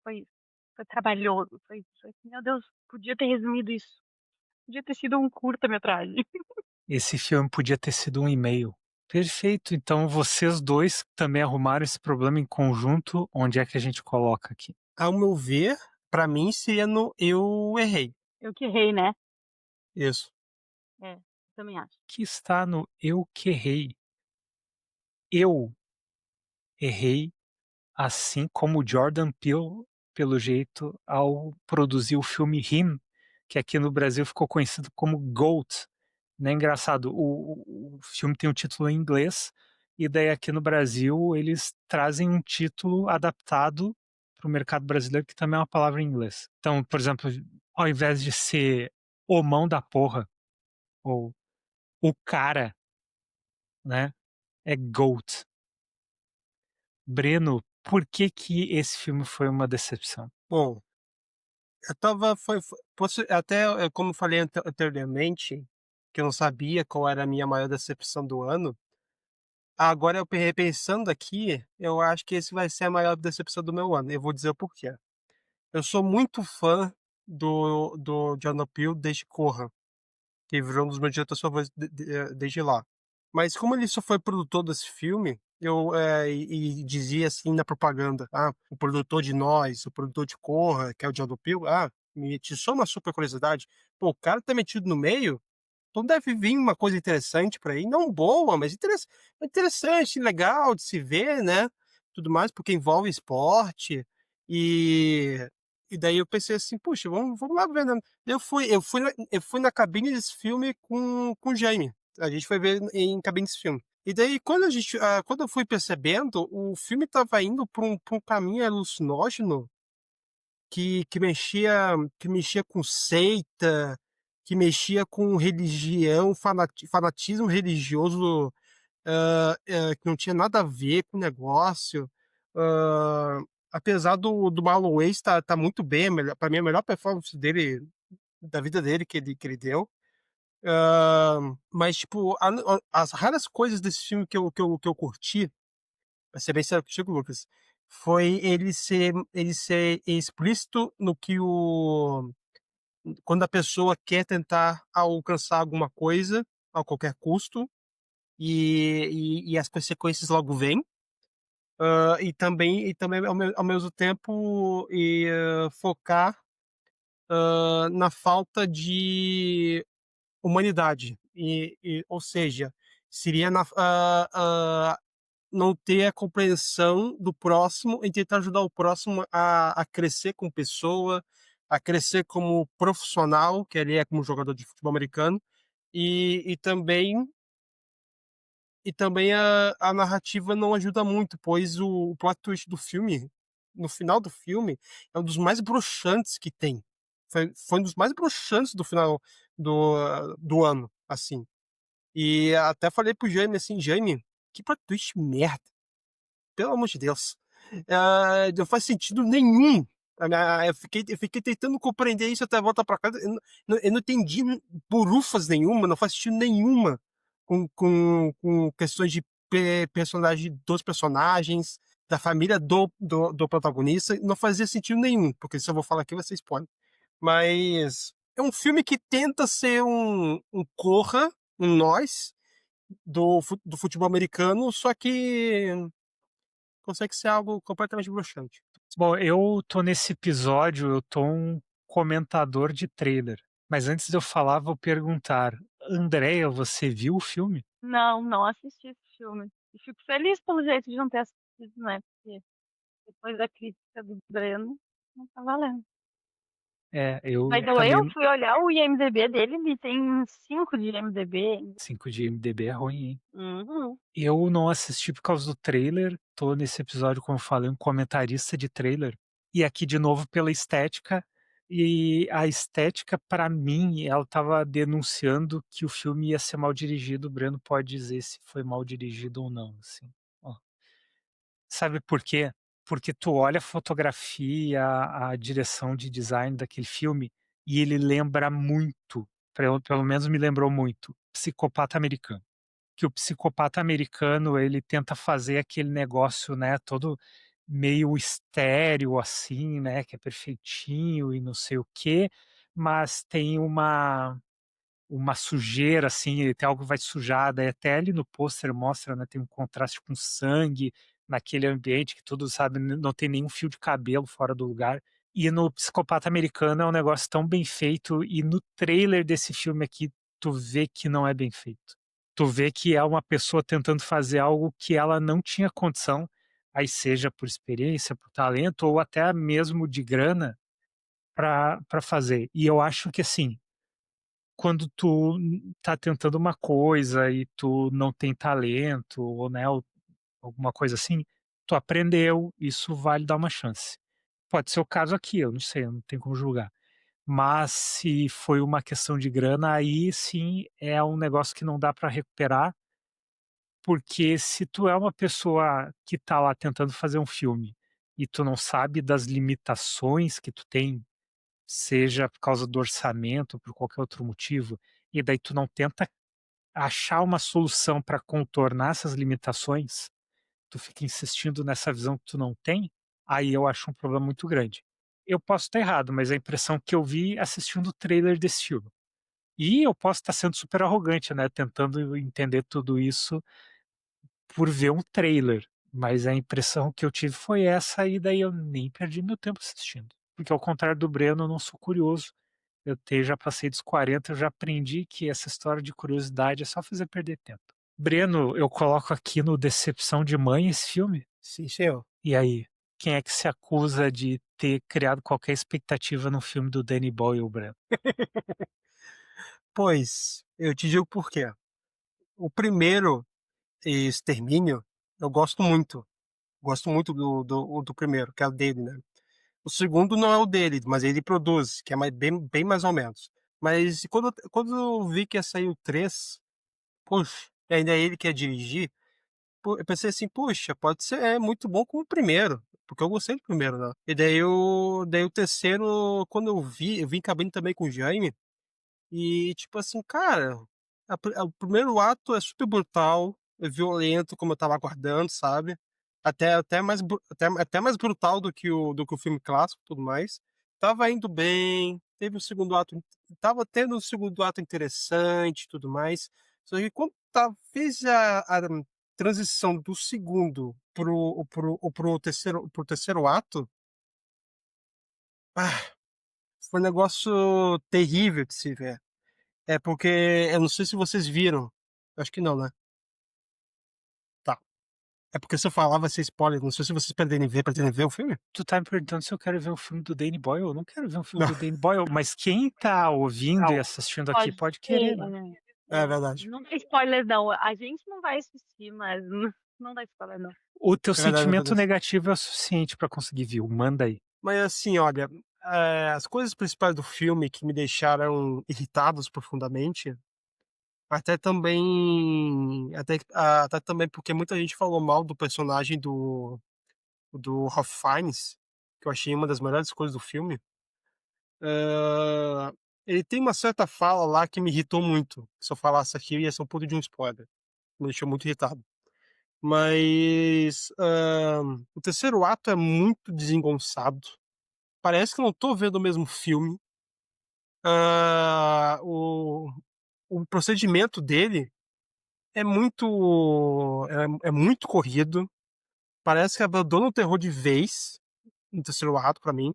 Foi isso. Foi trabalhoso. Meu Deus, podia ter resumido isso. Podia ter sido um curta-metragem. Esse filme podia ter sido um e-mail. Perfeito, então vocês dois também arrumaram esse problema em conjunto, onde é que a gente coloca aqui? Ao meu ver, pra mim seria no Eu Errei. Eu que errei, né? Isso. É, também acho. Que está no Eu que errei. Eu errei, assim como Jordan Peele, pelo jeito, ao produzir o filme Him, que aqui no Brasil ficou conhecido como GOAT, né, engraçado, o filme tem um título em inglês, e daí aqui no Brasil eles trazem um título adaptado para o mercado brasileiro, que também é uma palavra em inglês. Então, por exemplo, ao invés de ser "O Mão da Porra" ou "O Cara", né, é GOAT. Breno, por que que esse filme foi uma decepção? Bom, eu estava foi até, como eu falei anteriormente, que eu não sabia qual era a minha maior decepção do ano, agora eu repensando aqui, eu acho que esse vai ser a maior decepção do meu ano, eu vou dizer o porquê. Eu sou muito fã do Jordan Peele desde Corra, que virou um dos meus diretores favoritos desde lá. Mas como ele só foi produtor desse filme, e dizia assim na propaganda: "Ah, o produtor de Nós, o produtor de Corra, que é o Jordan Peele", me atiçou uma super curiosidade. Pô, o cara tá metido no meio, então deve vir uma coisa interessante por aí, não boa, mas interessante, legal de se ver, né, tudo mais, porque envolve esporte, e e daí eu pensei assim: "Puxa, vamos lá ver, né". Eu fui na cabine desse filme com o Jaime, a gente foi ver em cabine desse filme. E daí quando eu fui percebendo, o filme estava indo pra um caminho alucinógeno que mexia com seita, que mexia com religião, fanatismo religioso, que não tinha nada a ver com o negócio. Hã, Apesar do Marlon Wayans tá muito bem, pra mim a melhor performance dele, da vida dele, que ele deu. Mas tipo, as raras coisas desse filme que eu curti, pra ser bem sério contigo, Lucas, foi ele ser explícito no que o quando a pessoa quer tentar alcançar alguma coisa a qualquer custo, e as consequências logo vêm. E também ao mesmo tempo, focar, na falta de humanidade, ou seja, seria não ter a compreensão do próximo e tentar ajudar o próximo a crescer como pessoa, a crescer como profissional, que ele é como jogador de futebol americano, e, e também a narrativa não ajuda muito, pois o plot twist do filme, no final do filme, é um dos mais broxantes que tem. Foi um dos mais broxantes do final do ano, assim. E até falei pro Jaime assim: "Jaime, que plot twist merda, pelo amor de Deus. Não faz sentido nenhum". Eu fiquei tentando compreender isso até voltar pra casa. Eu não entendi burufas nenhuma, não faz sentido nenhuma com questões de personagem dos personagens, da família do protagonista. Não fazia sentido nenhum, porque se eu vou falar aqui vai ser spoiler. Mas é um filme que tenta ser um Corra, um Nós, do futebol americano, só que consegue ser algo completamente broxante. Bom, eu tô nesse episódio, eu tô um comentador de trailer. Mas antes de eu falar, vou perguntar: Andréia, você viu o filme? Não, não assisti esse filme. E fico feliz pelo jeito de não ter assistido, né? Porque depois da crítica do Breno, não tá valendo. É, By eu the way, eu também. fui olhar o IMDB dele, ele tem 5 de IMDB. 5 de IMDb é ruim, hein? Uhum. Eu não assisti por causa do trailer. Tô nesse episódio, como eu falei, um comentarista de trailer. E aqui de novo pela estética. E a estética, pra mim, ela tava denunciando que o filme ia ser mal dirigido. O Breno pode dizer se foi mal dirigido ou não, assim. Ó. Sabe por quê? Porque tu olha a fotografia, a direção de design daquele filme, e ele lembra muito, pelo menos me lembrou muito, Psicopata Americano. Que o Psicopata Americano, ele tenta fazer aquele negócio, né, todo meio estéril, assim, né, que é perfeitinho e não sei o quê, mas tem uma sujeira, assim, tem algo que vai sujar, daí até ali no pôster mostra, né, tem um contraste com sangue naquele ambiente que tudo, sabe, não tem nenhum fio de cabelo fora do lugar. E no Psicopata Americano é um negócio tão bem feito, e no trailer desse filme aqui, tu vê que não é bem feito. Tu vê que é uma pessoa tentando fazer algo que ela não tinha condição, aí seja por experiência, por talento, ou até mesmo de grana, pra fazer. E eu acho que, assim, quando tu tá tentando uma coisa e tu não tem talento ou, né, ou alguma coisa assim, tu aprendeu, isso vale dar uma chance. Pode ser o caso aqui, eu não sei, eu não tenho como julgar. Mas se foi uma questão de grana, aí sim é um negócio que não dá pra recuperar, porque se tu é uma pessoa que tá lá tentando fazer um filme e tu não sabe das limitações que tu tem, seja por causa do orçamento, por qualquer outro motivo, e daí tu não tenta achar uma solução para contornar essas limitações, tu fica insistindo nessa visão que tu não tem, aí eu acho um problema muito grande. Eu posso estar errado, mas a impressão que eu vi assistindo o trailer desse filme. E eu posso estar sendo super arrogante, né, tentando entender tudo isso por ver um trailer, mas a impressão que eu tive foi essa e daí eu nem perdi meu tempo assistindo. Porque ao contrário do Breno, eu não sou curioso. Já passei dos 40, eu já aprendi que essa história de curiosidade é só fazer perder tempo. Breno, eu coloco aqui no Decepção de Mãe esse filme. Sim, senhor. E aí, quem é que se acusa de ter criado qualquer expectativa no filme do Danny Boyle, Breno? Pois, eu te digo por quê. O primeiro, Extermínio, eu gosto muito. Gosto muito do primeiro, que é o dele, né? O segundo não é o dele, mas ele produz, que é bem mais ou menos. Mas quando eu vi que ia sair o 3, poxa, e ainda é ele que ia dirigir, pô, eu pensei assim, poxa, pode ser muito bom como o primeiro, porque eu gostei do primeiro, né? E daí o terceiro, quando eu vim cabendo também com o Jaime, e tipo assim, cara, o primeiro ato é super brutal, é violento, como eu tava aguardando, sabe? Até mais brutal do que o filme clássico e tudo mais. Tava indo bem, teve o segundo ato, tava tendo um segundo ato interessante e tudo mais. Só que quando fez a transição do segundo pro terceiro ato, ah, foi um negócio terrível de se ver. É porque eu não sei se vocês viram. Acho que não, né? Tá. É porque se eu falar vai ser spoiler. Não sei se vocês pretendem ver o filme? Tu tá me perguntando se eu quero ver um filme do Danny Boyle? Eu não quero ver um filme Não, do Danny Boyle, mas quem tá ouvindo e assistindo aqui Pode pode querer, ser, né? é verdade. não dá spoiler não, a gente não vai assistir, mas não dá spoiler não. O teu É verdade, meu sentimento Deus. negativo é o suficiente pra conseguir ver. Manda aí. Mas assim, olha, as coisas principais do filme que me deixaram irritados profundamente, até também porque muita gente falou mal do personagem do Ralph Fiennes, que eu achei uma das melhores coisas do filme. Ah, ele tem uma certa fala lá que me irritou muito. Se eu falasse aqui, ia ser um ponto de um spoiler. Me deixou muito irritado. Mas o terceiro ato é muito desengonçado. Parece que eu não tô vendo o mesmo filme. Ah, o procedimento dele é muito corrido. Parece que abandona o terror de vez no terceiro ato, pra mim.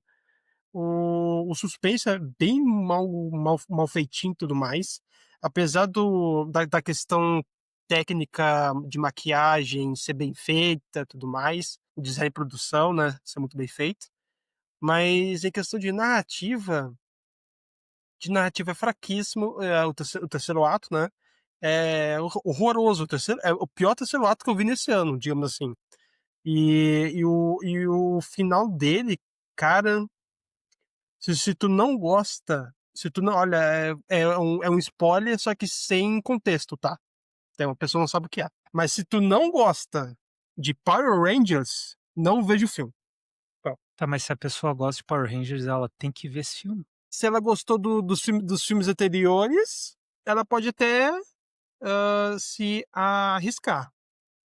O suspense é bem mal feitinho e tudo mais. Apesar da questão técnica de maquiagem ser bem feita tudo mais, o design de produção, né, ser muito bem feito. Mas em questão de narrativa é fraquíssimo, o terceiro ato, né? É horroroso. É o pior terceiro ato que eu vi nesse ano, digamos assim. E o final dele, cara, se tu não gosta, se tu não, olha, é um spoiler, só que sem contexto, tá? Então a pessoa não sabe o que é. Mas se tu não gosta de Power Rangers, não veja o filme. Bom, Tá, mas se a pessoa gosta de Power Rangers, ela tem que ver esse filme. se ela gostou dos filmes anteriores, ela pode até se arriscar.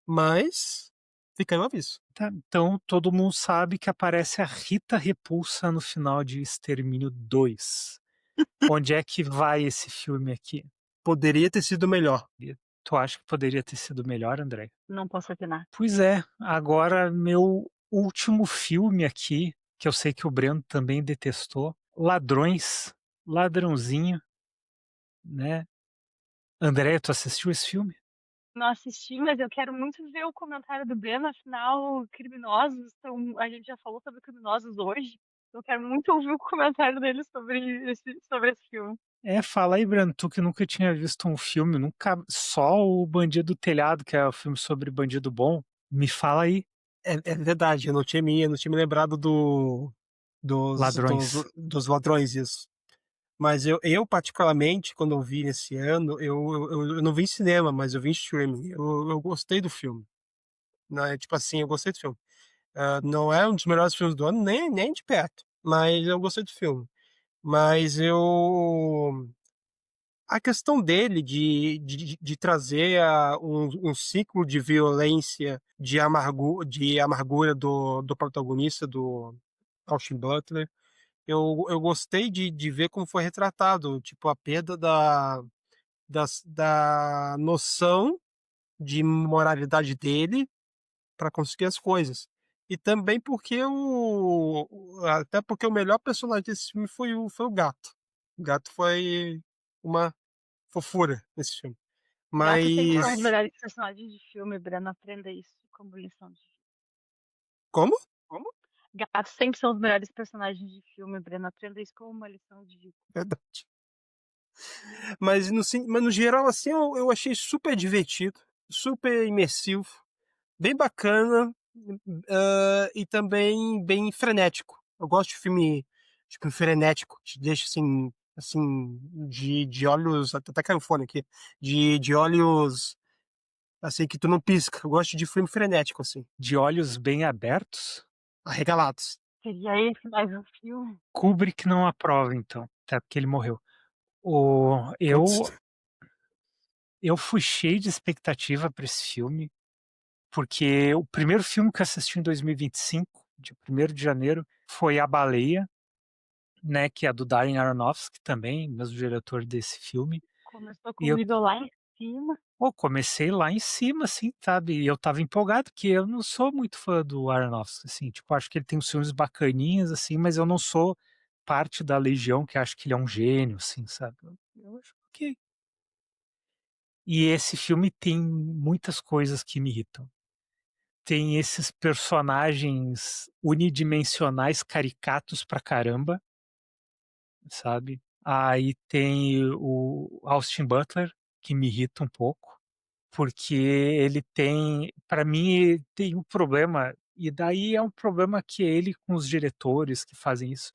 Mas fica aí o aviso. Tá, então todo mundo sabe que aparece a Rita Repulsa no final de Extermínio 2. Onde é que vai esse filme aqui? Poderia ter sido melhor. Tu acha que poderia ter sido melhor, André? Não posso opinar. Pois é, agora meu último filme aqui, que eu sei que o Breno também detestou, Ladrões, Ladrãozinho, né? André, tu assistiu esse filme? Não assisti, mas eu quero muito ver o comentário do Breno, afinal, criminosos, a gente já falou sobre criminosos hoje. Eu quero muito ouvir o comentário dele sobre esse filme. Fala aí, Breno, tu que nunca tinha visto um filme, nunca, só o Bandido do Telhado, que é o filme sobre bandido bom, me fala aí, É verdade, eu não tinha me lembrado Ladrões. dos ladrões, isso. Mas eu particularmente, quando eu vi esse ano, eu não vi em cinema, mas eu vi em streaming. Eu gostei do filme. Né? Tipo assim, eu gostei do filme. Não é um dos melhores filmes do ano, nem de perto. Mas eu gostei do filme. Mas eu. A questão dele de trazer um ciclo de violência, de amargura do protagonista, do Austin Butler, eu gostei de ver como foi retratado, tipo, a perda da noção de moralidade dele para conseguir as coisas. E também porque até porque o melhor personagem desse filme foi o gato. O gato foi uma fofura nesse filme. Gatos sempre são os Mas melhores personagens de filme, Breno. Aprenda isso como lição de vida. como? Como? Gatos sempre são os melhores personagens de filme, Breno. Aprenda isso como uma lição de vida. Verdade. Mas no geral, assim, eu achei super divertido, super imersivo, bem bacana, e também bem frenético. Eu gosto de filme, tipo, frenético, te deixa assim, de olhos, até caiu o fone aqui, de olhos, assim, que tu não pisca. Eu gosto de filme frenético, assim, De olhos bem abertos, arregalados. Seria esse mais um filme? Kubrick não aprova, então, até porque ele morreu. O, Putz, eu fui cheio de expectativa para esse filme, porque o primeiro filme que eu assisti em 2025, de 1º de janeiro, foi A Baleia, né, que é do Darren Aronofsky também, mesmo diretor desse filme. Começou com E o eu nível lá em cima. comecei lá em cima, assim, sabe? E eu tava empolgado, porque eu não sou muito fã do Aronofsky, assim, tipo, acho que ele tem uns filmes bacaninhas, assim, mas eu não sou parte da legião que acha que ele é um gênio, assim, sabe? Eu acho que. E esse filme tem muitas coisas que me irritam. Tem esses personagens unidimensionais caricatos pra caramba, sabe? Aí tem o Austin Butler, que me irrita um pouco, porque ele tem, para mim, ele tem um problema, e daí é um problema que é ele com os diretores que fazem isso,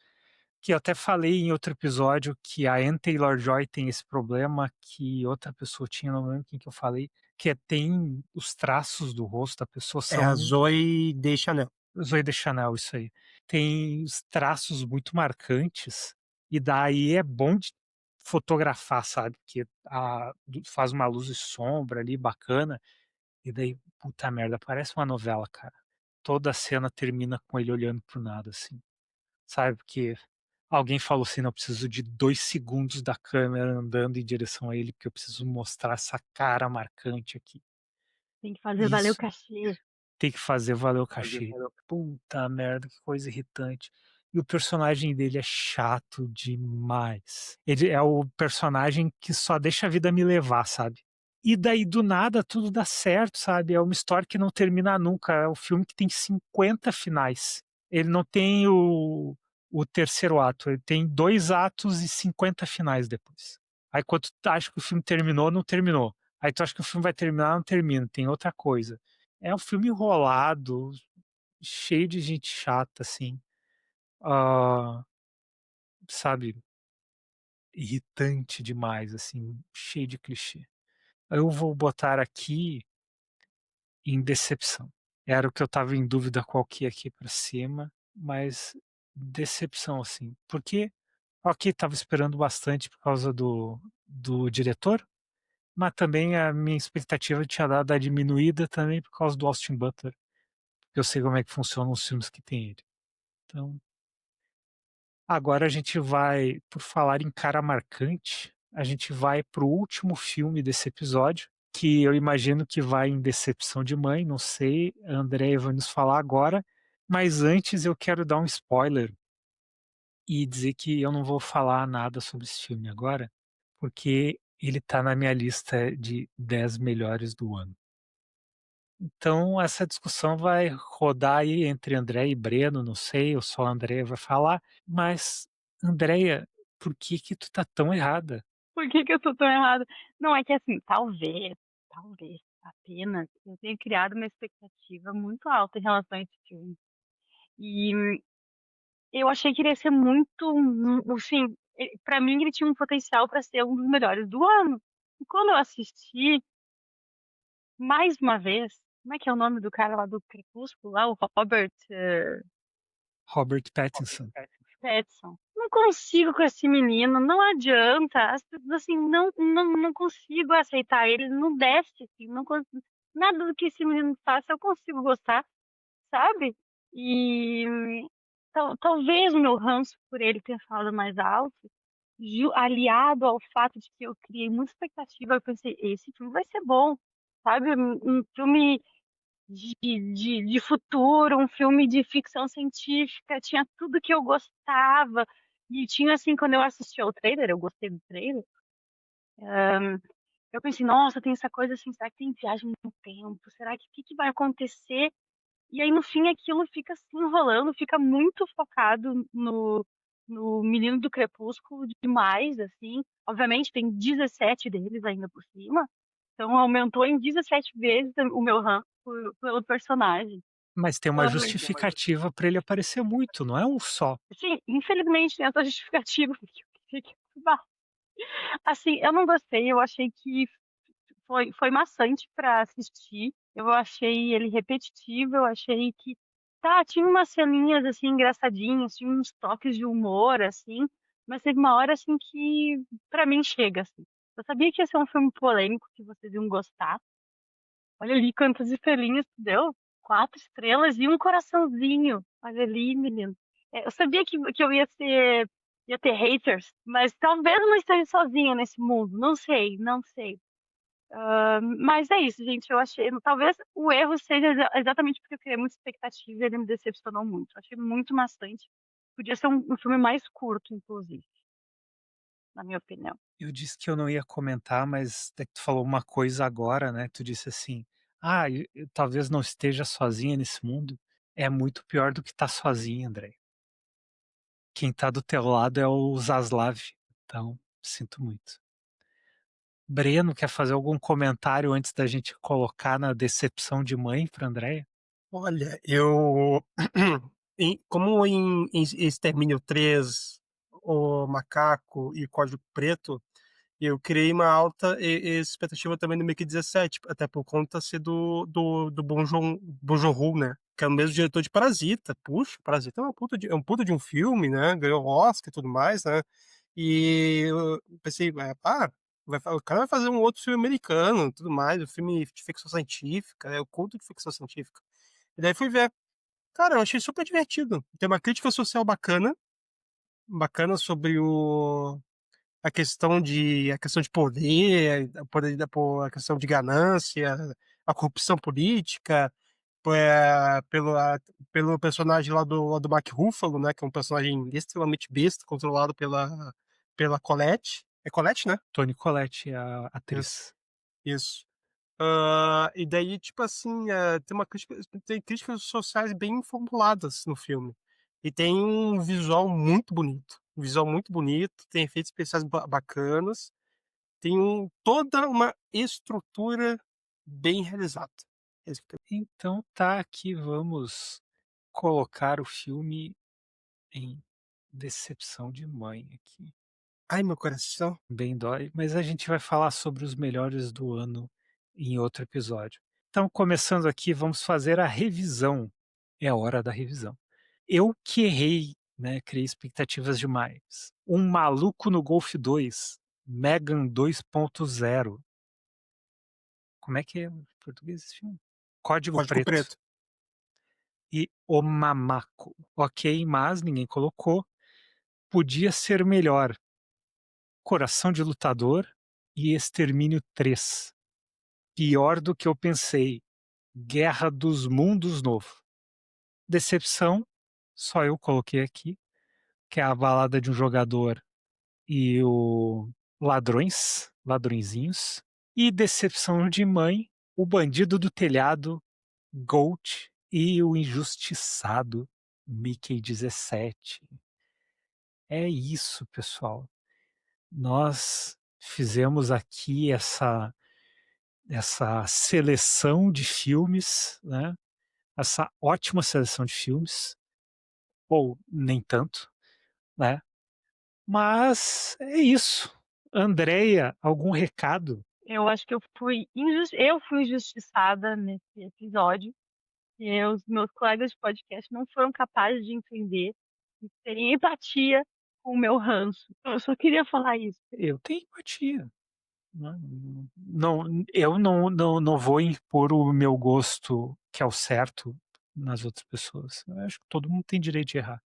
que eu até falei em outro episódio que a Anne Taylor-Joy tem esse problema que outra pessoa tinha, não lembro quem que eu falei, que tem os traços do rosto da pessoa é a são Zoe Deschanel. Zoe Deschanel, isso aí. Tem os traços muito marcantes, e daí é bom de fotografar, sabe? Que faz uma luz e sombra ali bacana, e daí, puta merda, parece uma novela, cara. Toda a cena termina com ele olhando pro nada, assim. Sabe? Porque alguém falou assim: não, eu preciso de 2 segundos da câmera andando em direção a ele, porque eu preciso mostrar essa cara marcante aqui. Tem que fazer valer o Isso. cachê. Tem que fazer valer o cachê. Puta merda, que coisa irritante. E o personagem dele é chato demais. Ele é o personagem que só deixa a vida me levar, sabe? E daí do nada tudo dá certo, sabe? É uma história que não termina nunca. É um filme que tem 50 finais. Ele não tem o terceiro ato, ele tem 2 atos e 50 finais depois. Aí quando tu acha que o filme terminou, não terminou. Aí tu acha que o filme vai terminar, não termina, tem outra coisa. É um filme enrolado, cheio de gente chata, assim. Ah, sabe, irritante demais, assim, cheio de clichê. Eu vou botar aqui em decepção. Era o que eu tava em dúvida qual que ia aqui pra cima, mas decepção, assim. Porque, ok, tava esperando bastante por causa do diretor, mas também a minha expectativa tinha dado a diminuída também por causa do Austin Butler. Eu sei como é que funcionam os filmes que tem ele. Então, agora a gente vai, por falar em cara marcante, a gente vai pro último filme desse episódio, que eu imagino que vai em Decepção de Mãe, não sei, a Andrea vai nos falar agora, mas antes eu quero dar um spoiler e dizer que eu não vou falar nada sobre esse filme agora, porque ele tá na minha lista de 10 melhores do ano. Então essa discussão vai rodar aí entre André e Breno, não sei, ou só a Andreia vai falar, mas, Andreia, por que que tu tá tão errada? Por que que eu tô tão errada? Não, é que assim, talvez, apenas, eu tenha criado uma expectativa muito alta em relação a esse filme. E eu achei que ele ia ser muito, assim, pra mim ele tinha um potencial pra ser um dos melhores do ano. E quando eu assisti, mais uma vez, como é que é o nome do cara lá do Crepúsculo, lá, o Robert, Robert Pattinson. Pattinson. Não consigo com esse menino, não adianta. As pessoas, assim, não consigo aceitar ele, não desce, assim, não nada do que esse menino faça eu consigo gostar, sabe? E talvez o meu ranço por ele ter falado mais alto, aliado ao fato de que eu criei muita expectativa, eu pensei, esse filme vai ser bom, sabe? Um filme de futuro, um filme de ficção científica, tinha tudo que eu gostava. E tinha, assim, quando eu assisti ao trailer, eu gostei do trailer, eu pensei, nossa, tem essa coisa assim, será que tem viagem no tempo? Será que o que vai acontecer? E aí, no fim, aquilo fica se enrolando, fica muito focado no menino do Crepúsculo demais, assim. Obviamente, tem 17 deles ainda por cima. Então, aumentou em 17 vezes o meu ranço pelo personagem. Mas tem uma Ah, justificativa para ele aparecer muito, não é um só. sim, infelizmente tem essa justificativa. Assim, eu não gostei, eu achei que foi maçante pra assistir. Eu achei ele repetitivo, eu achei que tá, tinha umas ceninhas assim engraçadinhas, tinha uns toques de humor assim, mas teve uma hora assim que pra mim chega assim. Eu sabia que ia ser um filme polêmico, que vocês iam gostar. Olha ali quantas estrelinhas tu deu. 4 estrelas e um coraçãozinho. Olha ali, menino. Eu sabia que eu ia ter haters, mas talvez eu não esteja sozinha nesse mundo. Não sei, não sei. Mas é isso, gente. Eu achei. Talvez o erro seja exatamente porque eu criei muita expectativa e ele me decepcionou muito. Eu achei muito maçante. Podia ser um filme mais curto, inclusive, na minha opinião. Eu disse que eu não ia comentar, mas é que tu falou uma coisa agora, né, tu disse assim: "Ah, eu talvez não esteja sozinha nesse mundo". É muito pior do que estar sozinha, André. Quem tá do teu lado é o Zaslav, então sinto muito. Breno, quer fazer algum comentário antes da gente colocar na decepção de mãe pra Andréia? Olha, eu como em Extermínio 3, O Macaco e Código Preto, eu criei uma alta expectativa também no Mickey 17, até por conta ser do Bong Joon-ho, né? Que é o mesmo diretor de Parasita. Puxa, Parasita é é um puta de um filme, né? Ganhou Oscar e tudo mais, né? E eu pensei, o cara vai fazer um outro filme americano, tudo mais, um filme de ficção científica, o culto de ficção científica. E daí fui ver. Cara, eu achei super divertido. Tem uma crítica social bacana, bacana sobre a questão de poder, a questão de ganância, a corrupção política, pelo personagem lá do Mark Ruffalo, né, que é um personagem extremamente besta, controlado pela Colette. É Colette, né? Toni Collette, a Isso. atriz. Isso. E daí, tipo assim, tem críticas sociais bem formuladas no filme. E tem um visual muito bonito. Um visual muito bonito, tem efeitos especiais bacanas, tem toda uma estrutura bem realizada. É isso que eu Então tá, aqui vamos colocar o filme em decepção de mãe aqui. Ai, meu coração. Bem dói, mas a gente vai falar sobre os melhores do ano em outro episódio. Então, começando aqui, vamos fazer a revisão. É a hora da revisão. Eu que errei, né, criei expectativas demais. Um Maluco no Golf 2, Megan 2.0. Como é que é em português esse filme? Código Código Preto. Preto. E O Mamaco. Ok, mas ninguém colocou. Podia ser melhor. Coração de Lutador e Extermínio 3. Pior do que eu pensei. Guerra dos Mundos novo. Decepção, só eu coloquei aqui, que é a balada de um jogador e o Ladrões, Ladrõezinhos. E decepção de mãe, O Bandido do Telhado Gold e o injustiçado Mickey 17. É isso, pessoal. Nós fizemos aqui essa seleção de filmes, né? Essa ótima seleção de filmes, ou nem tanto, né? Mas é isso. Andreia, algum recado? Eu acho que eu fui injustiçada nesse episódio, e os meus colegas de podcast não foram capazes de entender e terem empatia com o meu ranço. Eu só queria falar isso. Eu tenho empatia. Né? Não, eu não vou impor o meu gosto, que é o certo, nas outras pessoas. Eu acho que todo mundo tem direito de errar.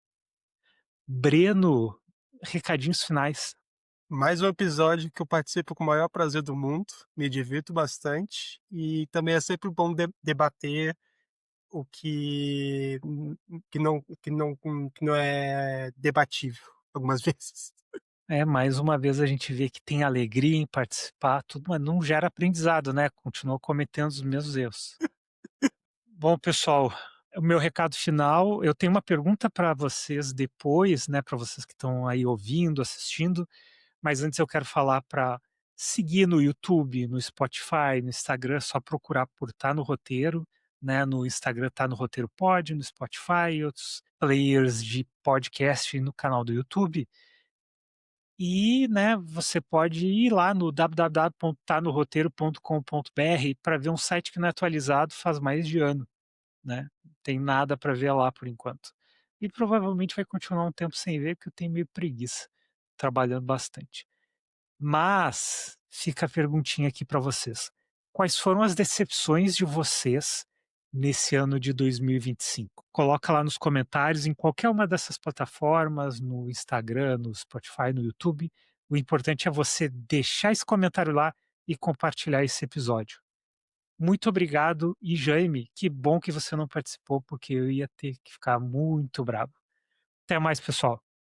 Breno, recadinhos finais. Mais um episódio que eu participo com o maior prazer do mundo, me divirto bastante e também é sempre bom debater o que não é debatível algumas vezes. Mais uma vez a gente vê que tem alegria em participar, tudo, mas não gera aprendizado, né? Continua cometendo os mesmos erros. Bom, pessoal, o meu recado final, eu tenho uma pergunta para vocês depois, né? Para vocês que estão aí ouvindo, assistindo, mas antes eu quero falar para seguir no YouTube, no Spotify, no Instagram, só procurar por Tá no Roteiro, né? No Instagram Tá no Roteiro Pod, no Spotify, outros players de podcast e no canal do YouTube. E, né, você pode ir lá no www.tanoroteiro.com.br para ver um site que não é atualizado faz mais de ano, né? Não tem nada para ver lá por enquanto. E provavelmente vai continuar um tempo sem ver, porque eu tenho meio preguiça, trabalhando bastante. Mas fica a perguntinha aqui para vocês. Quais foram as decepções de vocês nesse ano de 2025? Coloca lá nos comentários, em qualquer uma dessas plataformas, no Instagram, no Spotify, no YouTube. O importante é você deixar esse comentário lá e compartilhar esse episódio. Muito obrigado. E Jaime, que bom que você não participou, porque eu ia ter que ficar muito bravo. Até mais, pessoal.